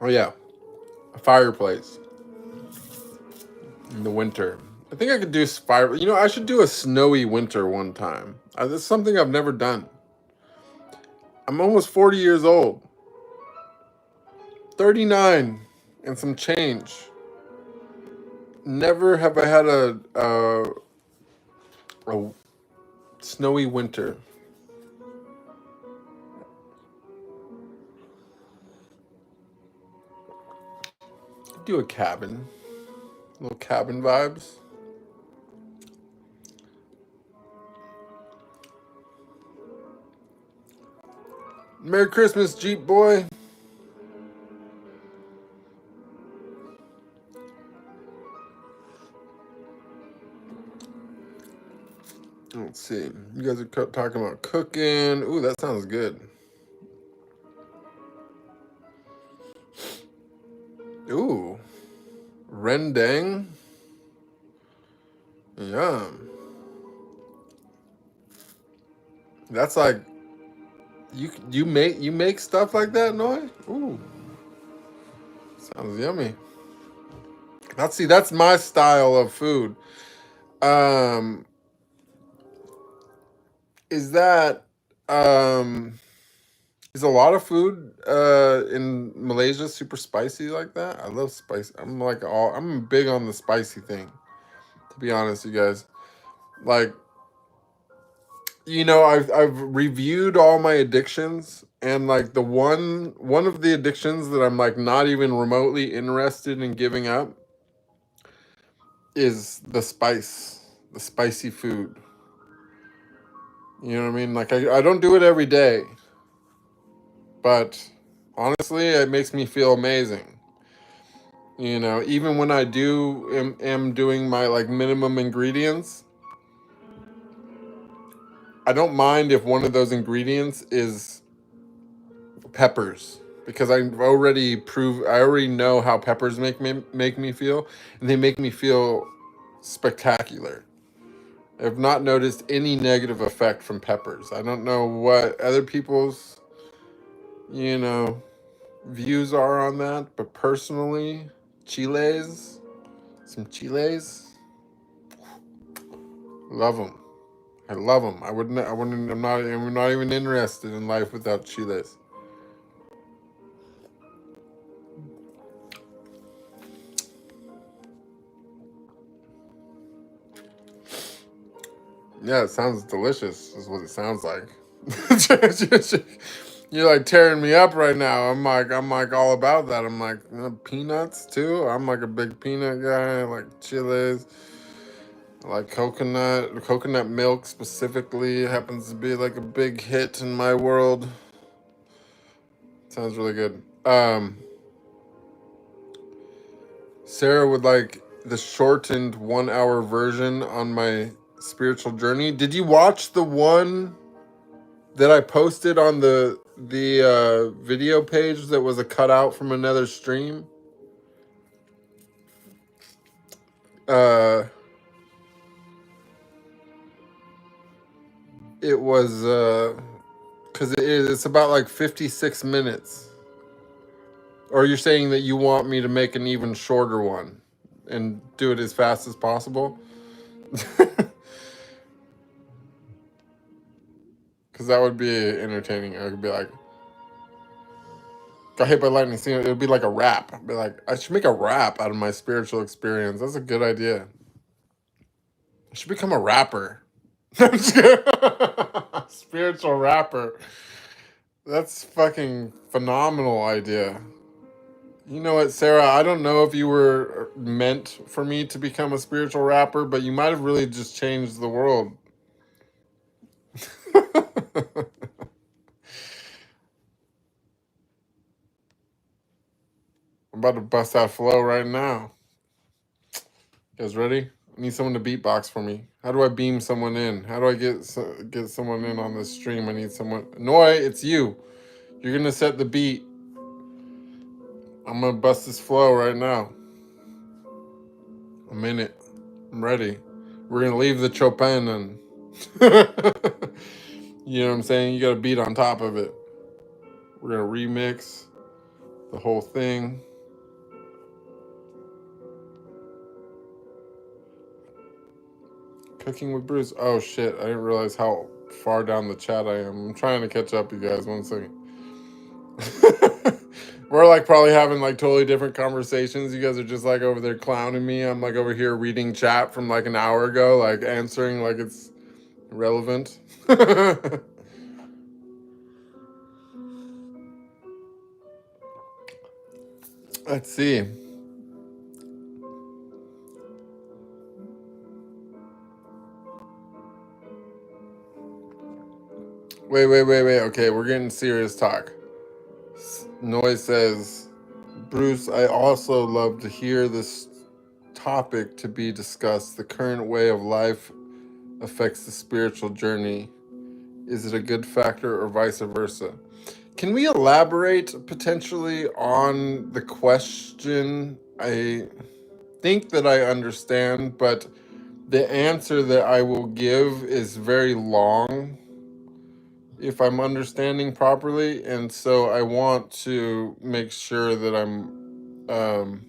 Oh yeah, a fireplace in the winter. I think I could do fire. I should do a snowy winter one time. That's something I've never done. I'm almost 40 years old. 39 and some change. Never have I had a snowy winter. Do a cabin. Little cabin vibes. Merry Christmas, Jeep boy. Let's see. You guys are talking about cooking. Ooh, that sounds good. Ooh. Rendang. Yum. That's like you make stuff like that, Noy? Ooh. Sounds yummy. That's my style of food. Is that is a lot of food in Malaysia super spicy like that? I love spice. I'm big on the spicy thing. To be honest, you guys. Like, I've reviewed all my addictions, and like the one of the addictions that I'm like not even remotely interested in giving up is the spicy food. You know what I mean? Like I don't do it every day, but honestly, it makes me feel amazing. Even when I am doing my like minimum ingredients, I don't mind if one of those ingredients is peppers, because I already know how peppers make me feel, and they make me feel spectacular. I've not noticed any negative effect from peppers. I don't know what other people's, views are on that, but personally, some chiles, love them. I love them. I'm not even interested in life without chiles. Yeah, it sounds delicious, is what it sounds like. You're like tearing me up right now. I'm like all about that. I'm like, peanuts too. I'm like a big peanut guy. I like chiles. I like coconut milk specifically. It happens to be like a big hit in my world. Sounds really good. Sarah would like the shortened 1 hour version on my spiritual journey. Did you watch the one that I posted on the video page that was a cutout from another stream? It was Because it's about like 56 minutes. Or you're saying that you want me to make an even shorter one and do it as fast as possible? Because that would be entertaining. I could be like, got hit by lightning. See, it would be like a rap. I'd be like, I should make a rap out of my spiritual experience. That's a good idea. I should become a rapper. Spiritual rapper. That's fucking phenomenal idea. You know what, Sarah? I don't know if you were meant for me to become a spiritual rapper, but you might have really just changed the world. I'm about to bust out flow right now. You guys ready? I need someone to beatbox for me. How do I beam someone in? How do I get someone in on this stream? I need someone. Noi, it's you. You're gonna set the beat. I'm gonna bust this flow right now. I'm in it. I'm ready. We're gonna leave the Chopin and you know what I'm saying? You got a beat on top of it. We're gonna remix the whole thing. Cooking with Bruce. Oh shit, I didn't realize how far down the chat I am. I'm trying to catch up, you guys. 1 second. We're like probably having like totally different conversations. You guys are just like over there clowning me. I'm like over here reading chat from like an hour ago, like answering like it's relevant. Let's see. Wait. Okay, we're getting serious talk. Noise says, Bruce, I also love to hear this topic to be discussed. The current way of life affects the spiritual journey. Is it a good factor or vice versa? Can we elaborate potentially on the question? I think that I understand, but the answer that I will give is very long, if I'm understanding properly, and so I want to make sure that I'm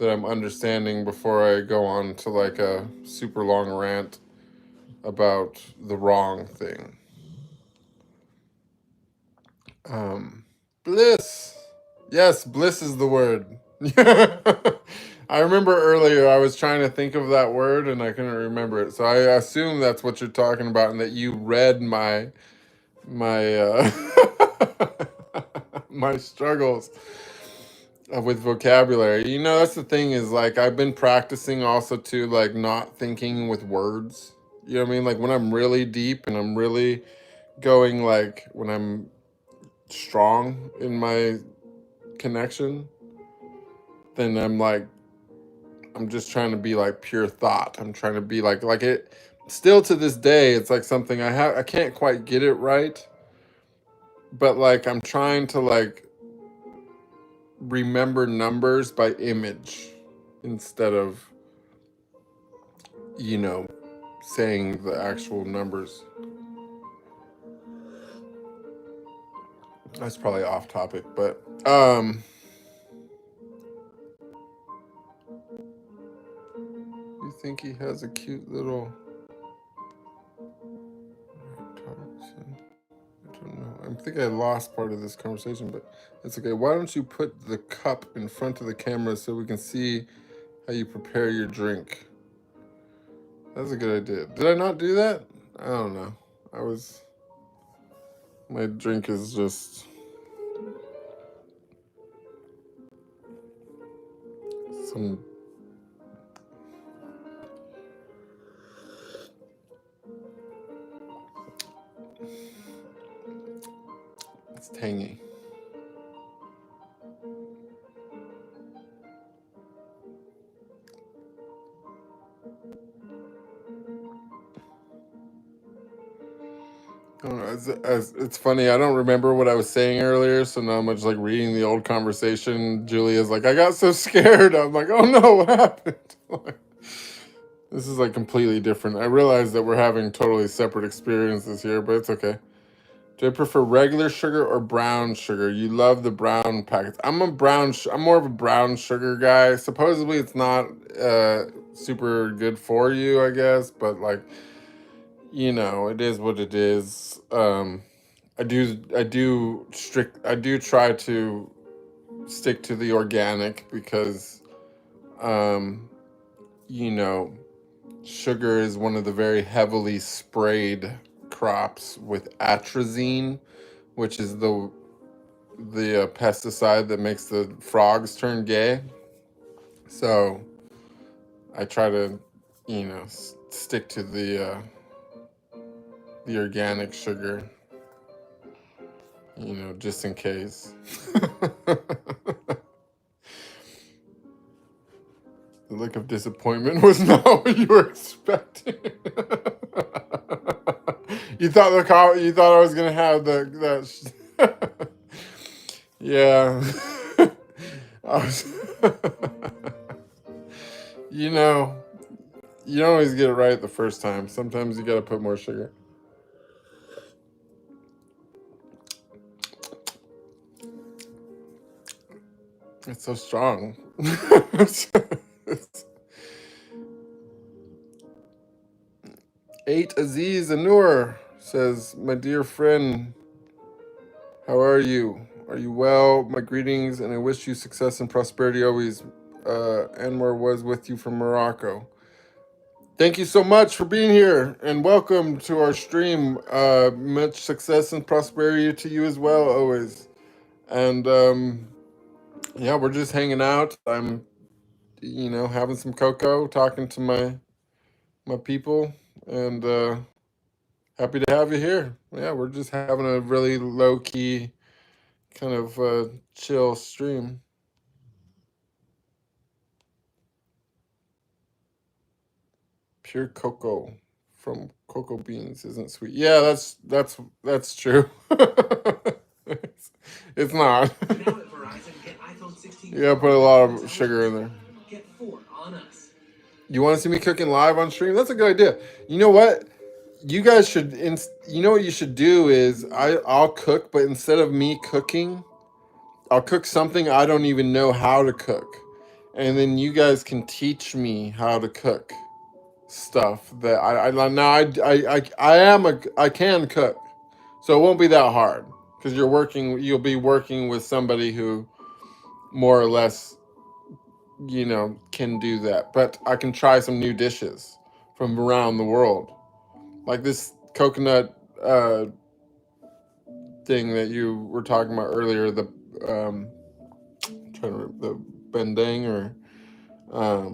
understanding before I go on to like a super long rant about the wrong thing. Bliss. Yes, bliss is the word. I remember earlier I was trying to think of that word and I couldn't remember it. So I assume that's what you're talking about and that you read my my struggles with vocabulary. You know, that's the thing is like I've been practicing also too, like not thinking with words. You know what I mean? Like when I'm really deep and I'm really going like when I'm strong in my connection, then I'm just trying to be like pure thought. I'm trying to be like it still to this day it's like something I can't quite get it right, but like I'm trying to like remember numbers by image instead of saying the actual numbers. That's probably off topic, but you think he has a cute little I don't know. I think I lost part of this conversation, but that's okay. Why don't you put the cup in front of the camera so we can see how you prepare your drink? That's a good idea. Did I not do that? I don't know. My drink is just some it's tangy. I don't know, it's funny. I don't remember what I was saying earlier, so now I'm just like reading the old conversation. Julia's like, I got so scared. I'm like, oh no, what happened? This is like completely different. I realize that we're having totally separate experiences here, but it's okay. Do I prefer regular sugar or brown sugar? You love the brown packets. I'm more of a brown sugar guy. Supposedly it's not super good for you, I guess, but like, you know, it is what it is. I do try to stick to the organic because you know, sugar is one of the very heavily sprayed crops with atrazine, which is the pesticide that makes the frogs turn gay. So I try to, you know, stick to the organic sugar, you know, just in case. The look of disappointment was not what you were expecting. You thought I was gonna have that. Yeah. I was. You know, you don't always get it right the first time. Sometimes you gotta put more sugar. It's so strong. Eight Aziz Anur says, my dear friend, how are you? Are you well? My greetings, and I wish you success and prosperity always. Anwar was with you from Morocco. Thank you so much for being here, and welcome to our stream. Much success and prosperity to you as well, always. And yeah, we're just hanging out. I'm, you know, having some cocoa, talking to my people, and happy to have you here. Yeah, we're just having a really low key, kind of chill stream. Pure cocoa from cocoa beans isn't sweet. Yeah, that's true. It's not. You gotta put a lot of sugar in there. You want to see me cooking live on stream? That's a good idea. You know what? You guys should. You know what you should do is I'll cook, but instead of me cooking, I'll cook something I don't even know how to cook, and then you guys can teach me how to cook stuff that I can cook, so it won't be that hard because you'll be working with somebody who more or less, you know, can do that. But I can try some new dishes from around the world, like this coconut thing that you were talking about earlier. The trying to the bendang or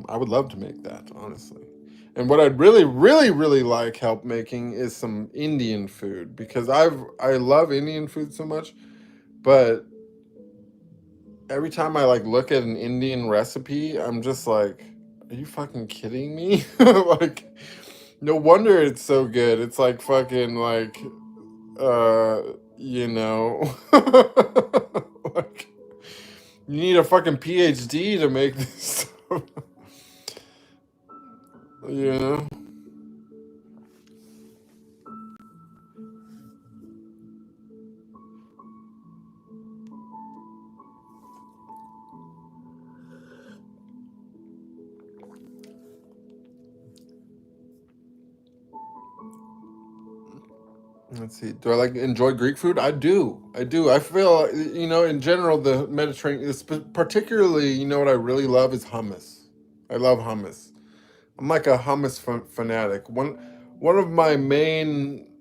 I would love to make that, honestly. And what I'd really, really, really like help making is some Indian food, because I love Indian food so much, but every time I like look at an Indian recipe, I'm just like, are you fucking kidding me? Like, no wonder it's so good. It's like fucking like you know, like you need a fucking PhD to make this stuff. You know? Let's see. Do I like enjoy Greek food? I do. I do. I feel, you know, in general, the Mediterranean, particularly, you know, what I really love is hummus. I love hummus. I'm like a hummus fanatic. One of my main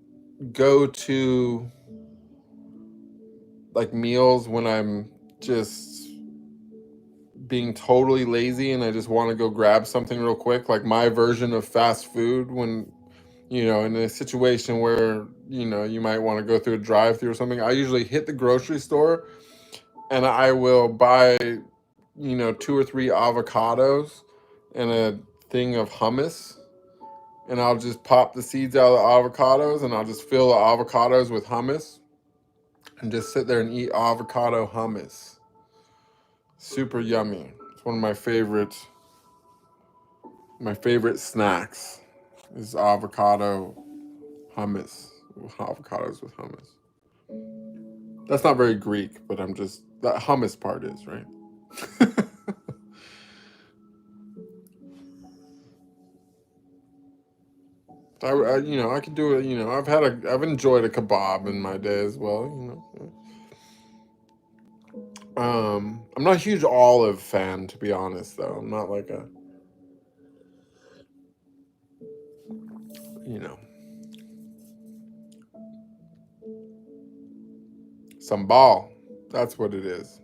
go-to like meals when I'm just being totally lazy and I just want to go grab something real quick, like my version of fast food when, you know, in a situation where, you know, you might want to go through a drive-through or something, I usually hit the grocery store and I will buy, you know, 2 or 3 avocados and a thing of hummus, and I'll just pop the seeds out of the avocados and I'll just fill the avocados with hummus and just sit there and eat avocado hummus. Super yummy. It's one of my favorite snacks is avocado hummus. Avocados with hummus. That's not very Greek, but I'm just, that hummus part is, right? I could do it. I've enjoyed a kebab in my day as well. I'm not a huge olive fan, to be honest, though. I'm not like a, you know, sambal. That's what it is.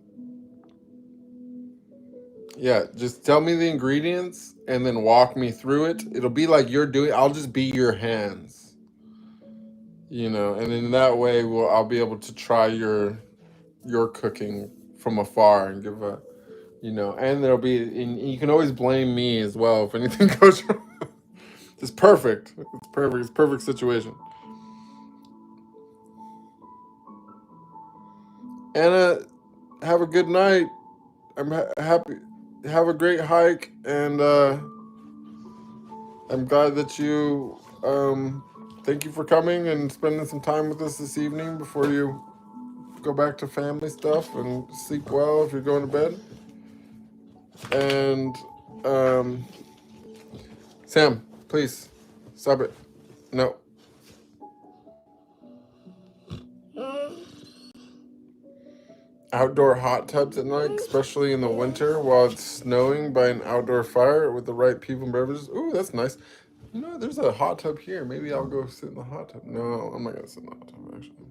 Yeah, just tell me the ingredients and then walk me through it. It'll be like you're doing. I'll just be your hands, and in that way, I'll be able to try your cooking from afar and give a, and and you can always blame me as well if anything goes wrong. It's perfect. It's perfect. It's a perfect situation. Anna, have a good night. I'm happy. Have a great hike, and I'm glad that you. Thank you for coming and spending some time with us this evening before you go back to family stuff, and sleep well if you're going to bed. And Sam, please stop it. No. Outdoor hot tubs at night, especially in the winter while it's snowing, by an outdoor fire with the right people and beverages. Ooh, that's nice. There's a hot tub here. Maybe I'll go sit in the hot tub. No, I'm not gonna sit in the hot tub, actually.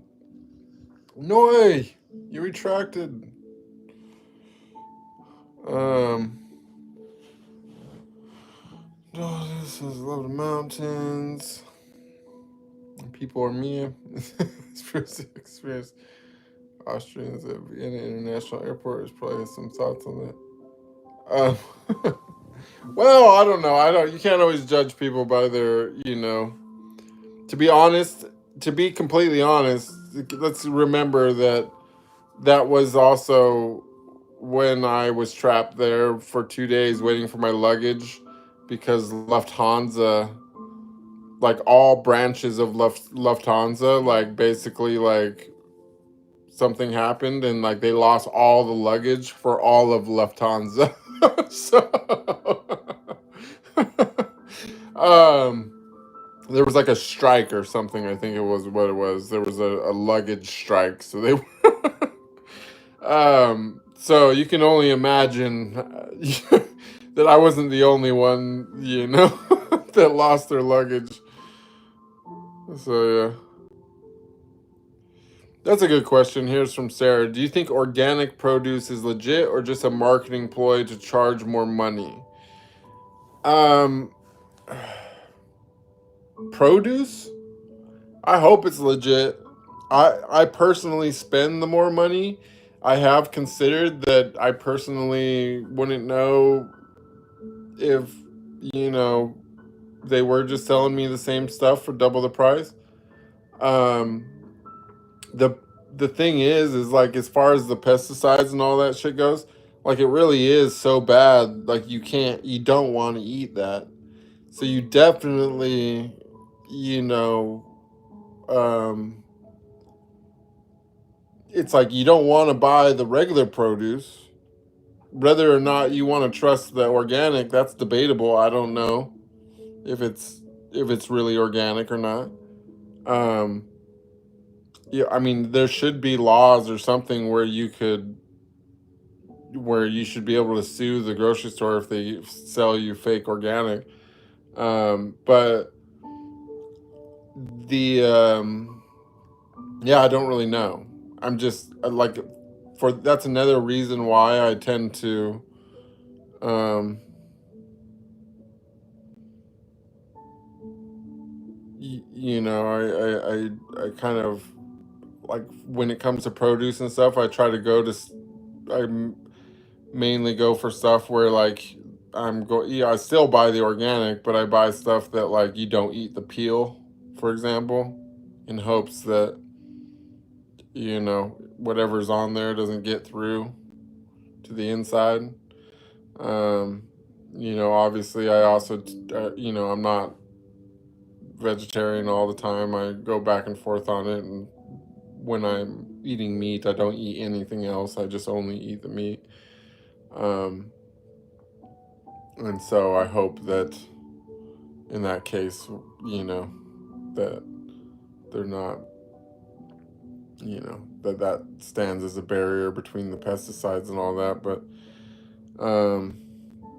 No way! You retracted. Oh, this is love the mountains. People are me. Experience. Austrians at Vienna International Airport is probably has some thoughts on that. Well, I don't know. You can't always judge people by their, To be honest, to be completely honest, let's remember that was also when I was trapped there for 2 days waiting for my luggage, because Lufthansa, like all branches of Lufthansa, like basically like something happened and like they lost all the luggage for all of Lufthansa. So there was like a strike or something. I think it was what it was. There was a luggage strike, so they so you can only imagine that I wasn't the only one, that lost their luggage. So yeah. That's a good question. Here's from Sarah. Do you think organic produce is legit or just a marketing ploy to charge more money? Produce? I hope it's legit. I personally spend the more money. I have considered that I personally wouldn't know if, they were just selling me the same stuff for double the price. The thing is like, as far as the pesticides and all that shit goes, like, it really is so bad, like you don't want to eat that. So you definitely, it's like you don't want to buy the regular produce. Whether or not you want to trust the organic, that's debatable. I don't know if it's really organic or not. Yeah, I mean, there should be laws or something where you should be able to sue the grocery store if they sell you fake organic. But yeah, I don't really know. I'm just like, that's another reason why I tend to, I kind of, like, when it comes to produce and stuff, I try to I mainly go for stuff where, like, I still buy the organic, but I buy stuff that, like, you don't eat the peel, for example, in hopes that, whatever's on there doesn't get through to the inside. Obviously I also, I'm not vegetarian all the time. I go back and forth on it, and when I'm eating meat. I don't eat anything else. I just only eat the meat. And so I hope that in that case, that they're not, that stands as a barrier between the pesticides and all that. But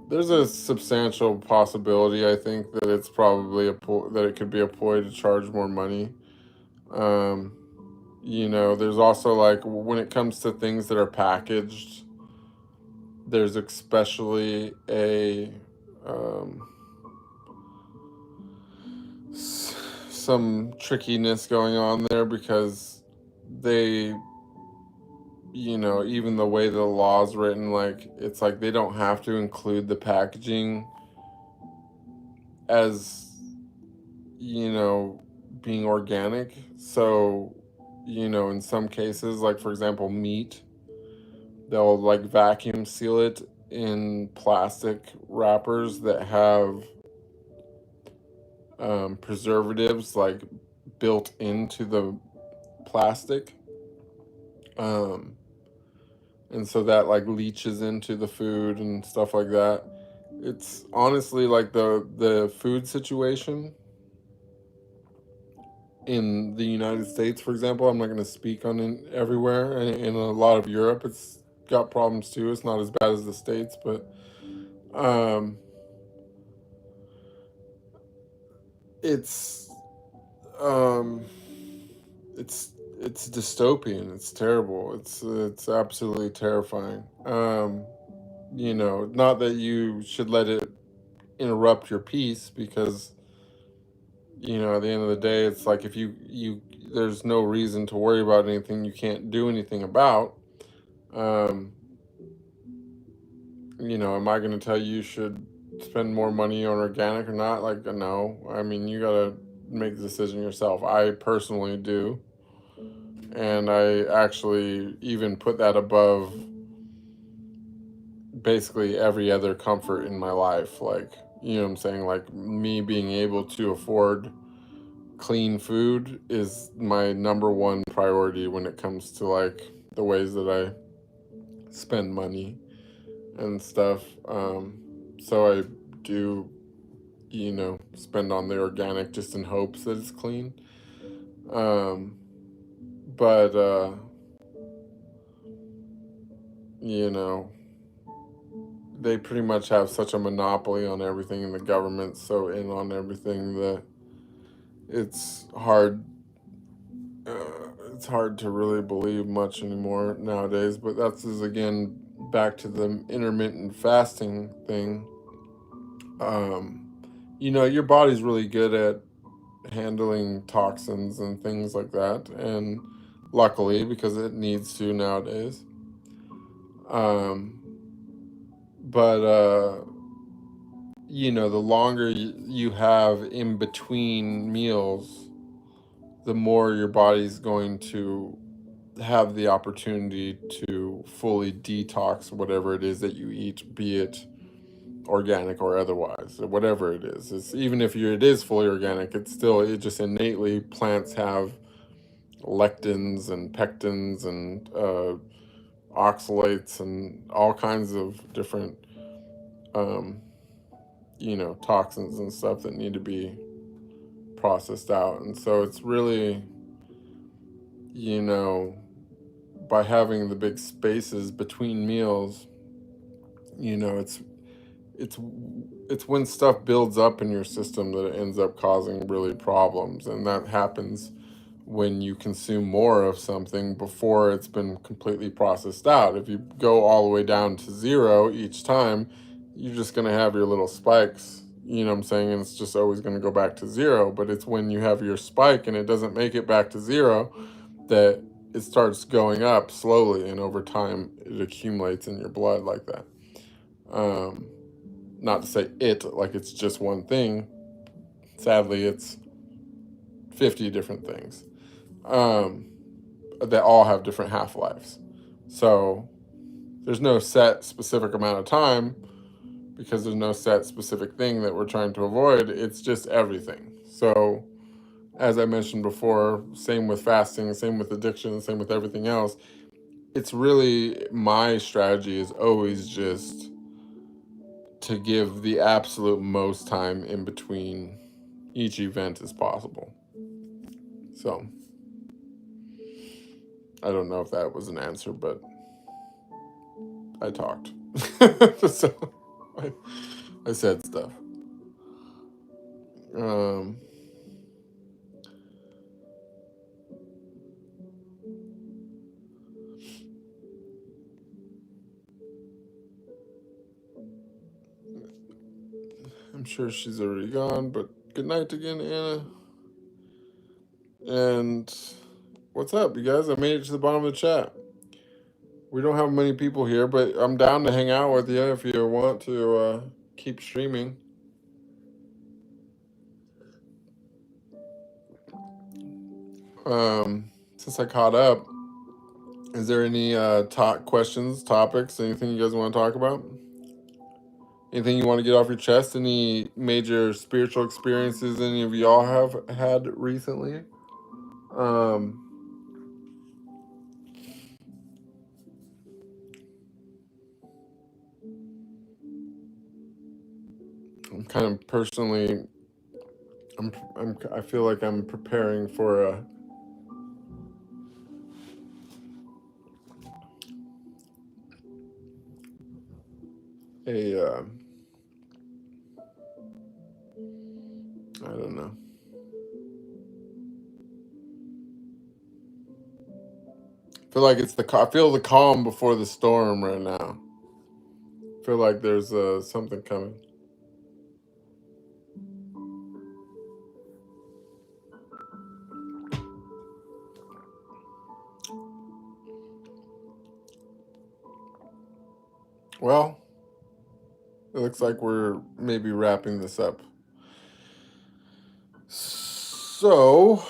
there's a substantial possibility, I think, that it's probably that it could be a ploy to charge more money. There's also, like, when it comes to things that are packaged, there's especially some trickiness going on there, because they, even the way the law's written, like, it's like they don't have to include the packaging as, being organic. So, in some cases, like, for example, meat, they'll, like, vacuum seal it in plastic wrappers that have preservatives, like, built into the plastic. And so that, like, leaches into the food and stuff like that. It's honestly, like, the food situation in the United States, for example, I'm not going to speak on it everywhere. And in a lot of Europe, it's got problems too. It's not as bad as the States, but it's it's dystopian. It's terrible. It's absolutely terrifying. Not that you should let it interrupt your peace, because at the end of the day, it's like, if you there's no reason to worry about anything you can't do anything about. Am I going to tell you should spend more money on organic or not? Like, no. I mean, you got to make the decision yourself. I personally do. And I actually even put that above basically every other comfort in my life. Like, what I'm saying? Like, me being able to afford clean food is my number one priority when it comes to, like, the ways that I spend money and stuff. So I do, spend on the organic just in hopes that it's clean. But they pretty much have such a monopoly on everything, and the government's so in on everything that it's hard. It's hard to really believe much anymore nowadays. But that's, again, back to the intermittent fasting thing. Your body's really good at handling toxins and things like that, and luckily, because it needs to nowadays. But the longer you have in between meals, the more your body's going to have the opportunity to fully detox whatever it is that you eat, be it organic or otherwise, or whatever it is. Even if it is fully organic, it just innately, plants have lectins and pectins and oxalates and all kinds of different toxins and stuff that need to be processed out. And so it's really, by having the big spaces between meals, it's when stuff builds up in your system that it ends up causing really problems. And that happens when you consume more of something before it's been completely processed out. If you go all the way down to zero each time, you're just going to have your little spikes, what I'm saying? And it's just always going to go back to zero. But it's when you have your spike and it doesn't make it back to zero that it starts going up slowly, and over time it accumulates in your blood like that. Not to say like it's just one thing. Sadly, it's 50 different things that all have different half-lives. So there's no set specific amount of time, because there's no set specific thing that we're trying to avoid. It's just everything. So as I mentioned before, same with fasting, same with addiction, same with everything else. It's really, my strategy is always just to give the absolute most time in between each event as possible. So I don't know if that was an answer, but I talked. So I said stuff. I'm sure she's already gone, but good night again, Anna. And what's up, you guys? I made it to the bottom of the chat. We don't have many people here, but I'm down to hang out with you if you want to keep streaming. Since I caught up, is there any questions, topics, anything you guys want to talk about? Anything you want to get off your chest? Any major spiritual experiences any of y'all have had recently? I'm kind of personally, I feel like I'm preparing for a I don't know. I feel like I feel the calm before the storm right now. I feel like there's something coming. Well, it looks like we're maybe wrapping this up. So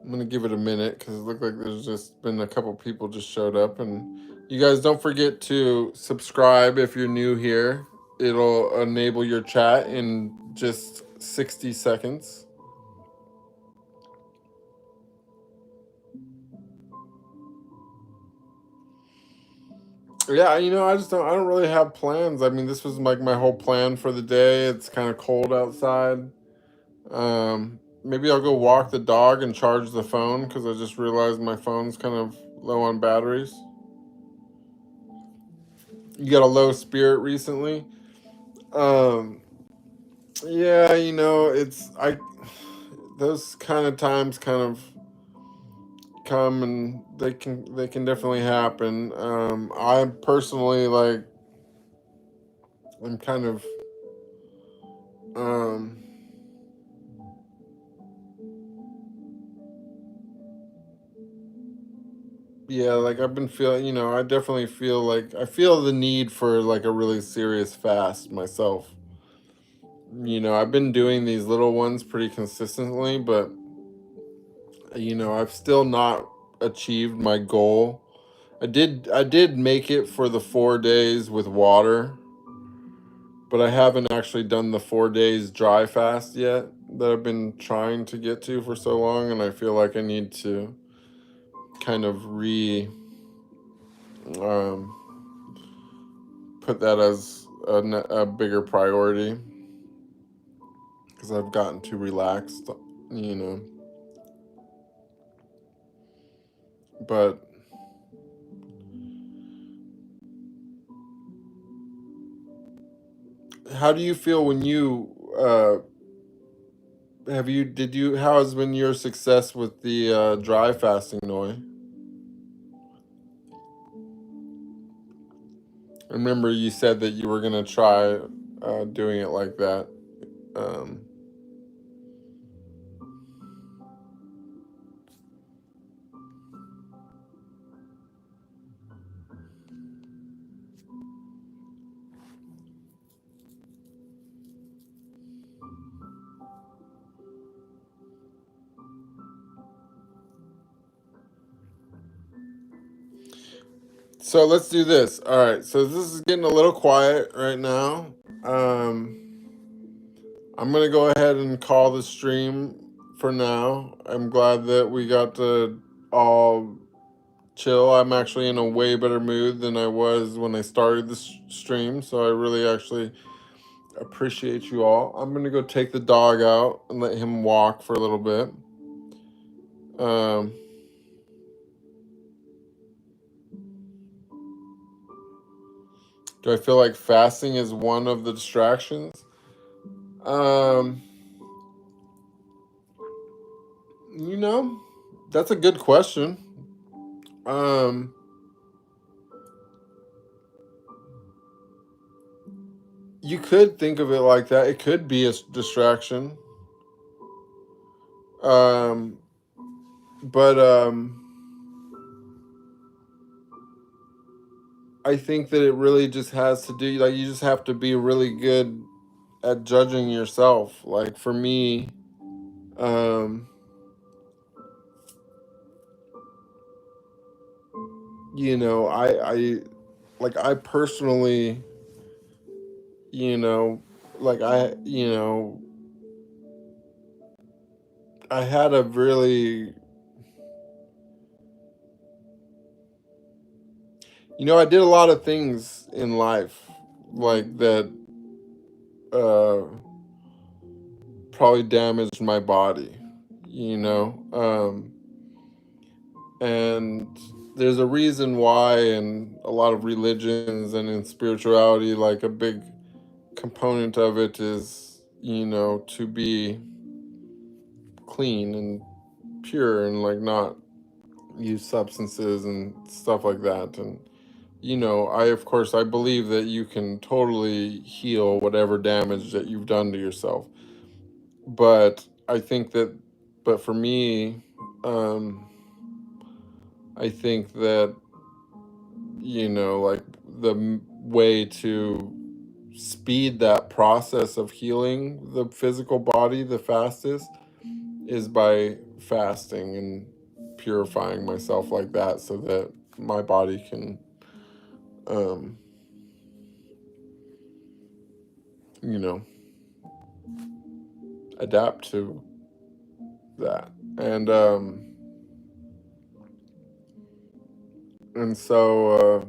I'm going to give it a minute because it looked like there's just been a couple people just showed up. And you guys don't forget to subscribe if you're new here. It'll enable your chat in just 60 seconds. Yeah, I don't really have plans. I mean, this was like my whole plan for the day. It's kind of cold outside. Maybe I'll go walk the dog and charge the phone because I just realized my phone's kind of low on batteries. You got a low spirit recently? Yeah, those kind of times kind of come and they can definitely happen. I personally I'm kind of yeah, like I've been feeling, I definitely feel like I feel the need for like a really serious fast myself. I've been doing these little ones pretty consistently, but I've still not achieved my goal. I did make it for the 4 days with water, but I haven't actually done the 4 days dry fast yet that I've been trying to get to for so long, and I feel like I need to kind of put that as a bigger priority because I've gotten too relaxed, but how do you feel when you how has been your success with the dry fasting, Noi? I remember you said that you were gonna try doing it like that. So let's do this. All right. So this is getting a little quiet right now. I'm going to go ahead and call the stream for now. I'm glad that we got to all chill. I'm actually in a way better mood than I was when I started the stream, so I really actually appreciate you all. I'm going to go take the dog out and let him walk for a little bit. Do I feel like fasting is one of the distractions? You know, that's a good question. You could think of it like that. It could be a distraction. But I think that it really just has to do, like, you just have to be really good at judging yourself. Like, for me, you know, I personally, you know, like I had a really, I did a lot of things in life like that probably damaged my body, and there's a reason why in a lot of religions and in spirituality, like a big component of it is, to be clean and pure and like not use substances and stuff like that. And I believe that you can totally heal whatever damage that you've done to yourself. But I think that, but for me, I think that, like the way to speed that process of healing the physical body the fastest is by fasting and purifying myself like that so that my body can, you know, adapt to that. And so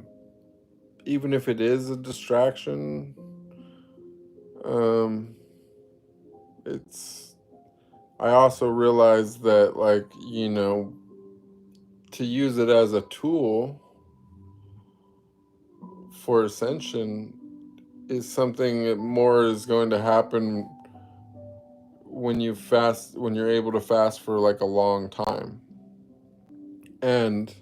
even if it is a distraction, I also realize that, like, to use it as a tool for ascension is something that more is going to happen when you're able to fast for like a long time. And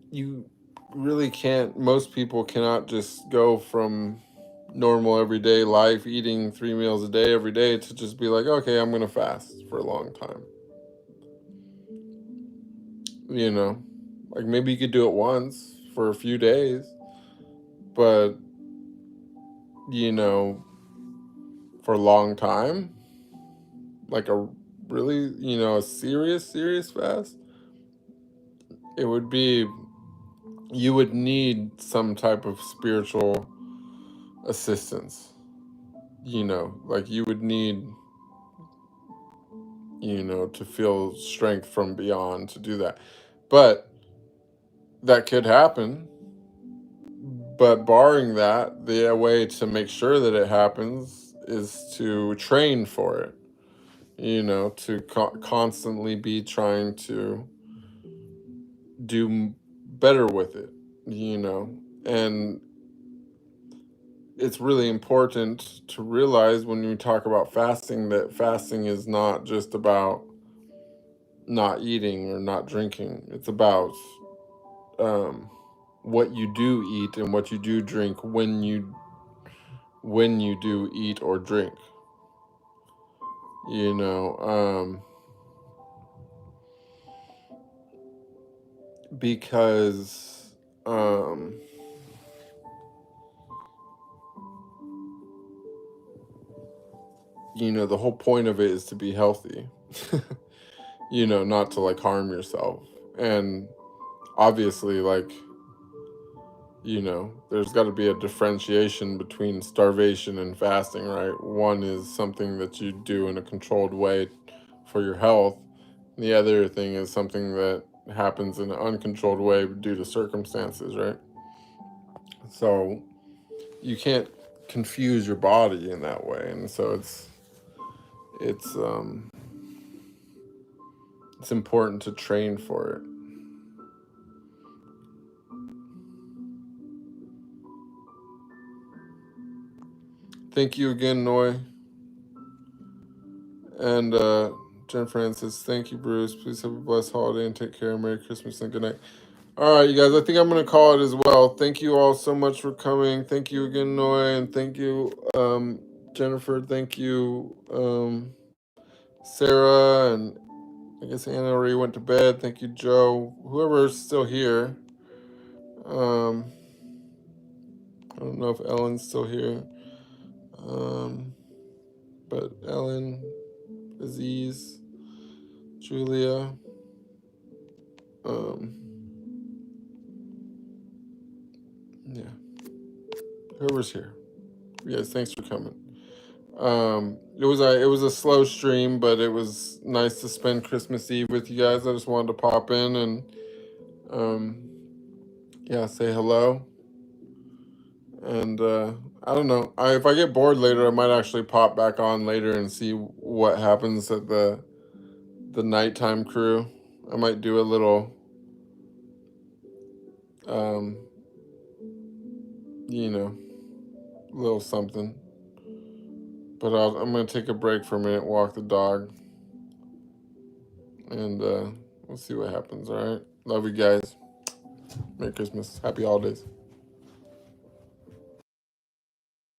you really can't, most people cannot just go from normal everyday life eating 3 meals a day every day to just be like, okay, I'm gonna fast for a long time. Like maybe you could do it once for a few days, but for a long time, like a really, a serious fast, you would need some type of spiritual assistance. Like you would need, to feel strength from beyond to do that. But that could happen. But barring that, the way to make sure that it happens is to train for it, to constantly be trying to do better with it, and it's really important to realize when we talk about fasting that fasting is not just about not eating or not drinking. It's about what you do eat and what you do drink when you do eat or drink. Because the whole point of it is to be healthy. Not to like harm yourself. And obviously, like, you know, there's got to be a differentiation between starvation and fasting, right? One is something that you do in a controlled way for your health. The other thing is something that happens in an uncontrolled way due to circumstances, right? So you can't confuse your body in that way, and so it's important to train for it. Thank you again, Noy. And Jen Francis, thank you, Bruce. Please have a blessed holiday and take care. Merry Christmas and good night. All right, you guys, I think I'm going to call it as well. Thank you all so much for coming. Thank you again, Noy, and thank you, Jennifer. Thank you, Sarah, and I guess Anna already went to bed. Thank you, Joe. Whoever's still here. I don't know if Ellen's still here. But Ellen, Aziz, Julia, yeah, whoever's here. You guys, thanks for coming. It was a slow stream, but it was nice to spend Christmas Eve with you guys. I just wanted to pop in and yeah, say hello. And I don't know. If I get bored later, I might actually pop back on later and see what happens at the nighttime crew. I might do a little, you know, little something. But I'm going to take a break for a minute, walk the dog, and we'll see what happens, all right? Love you guys. Merry Christmas. Happy holidays.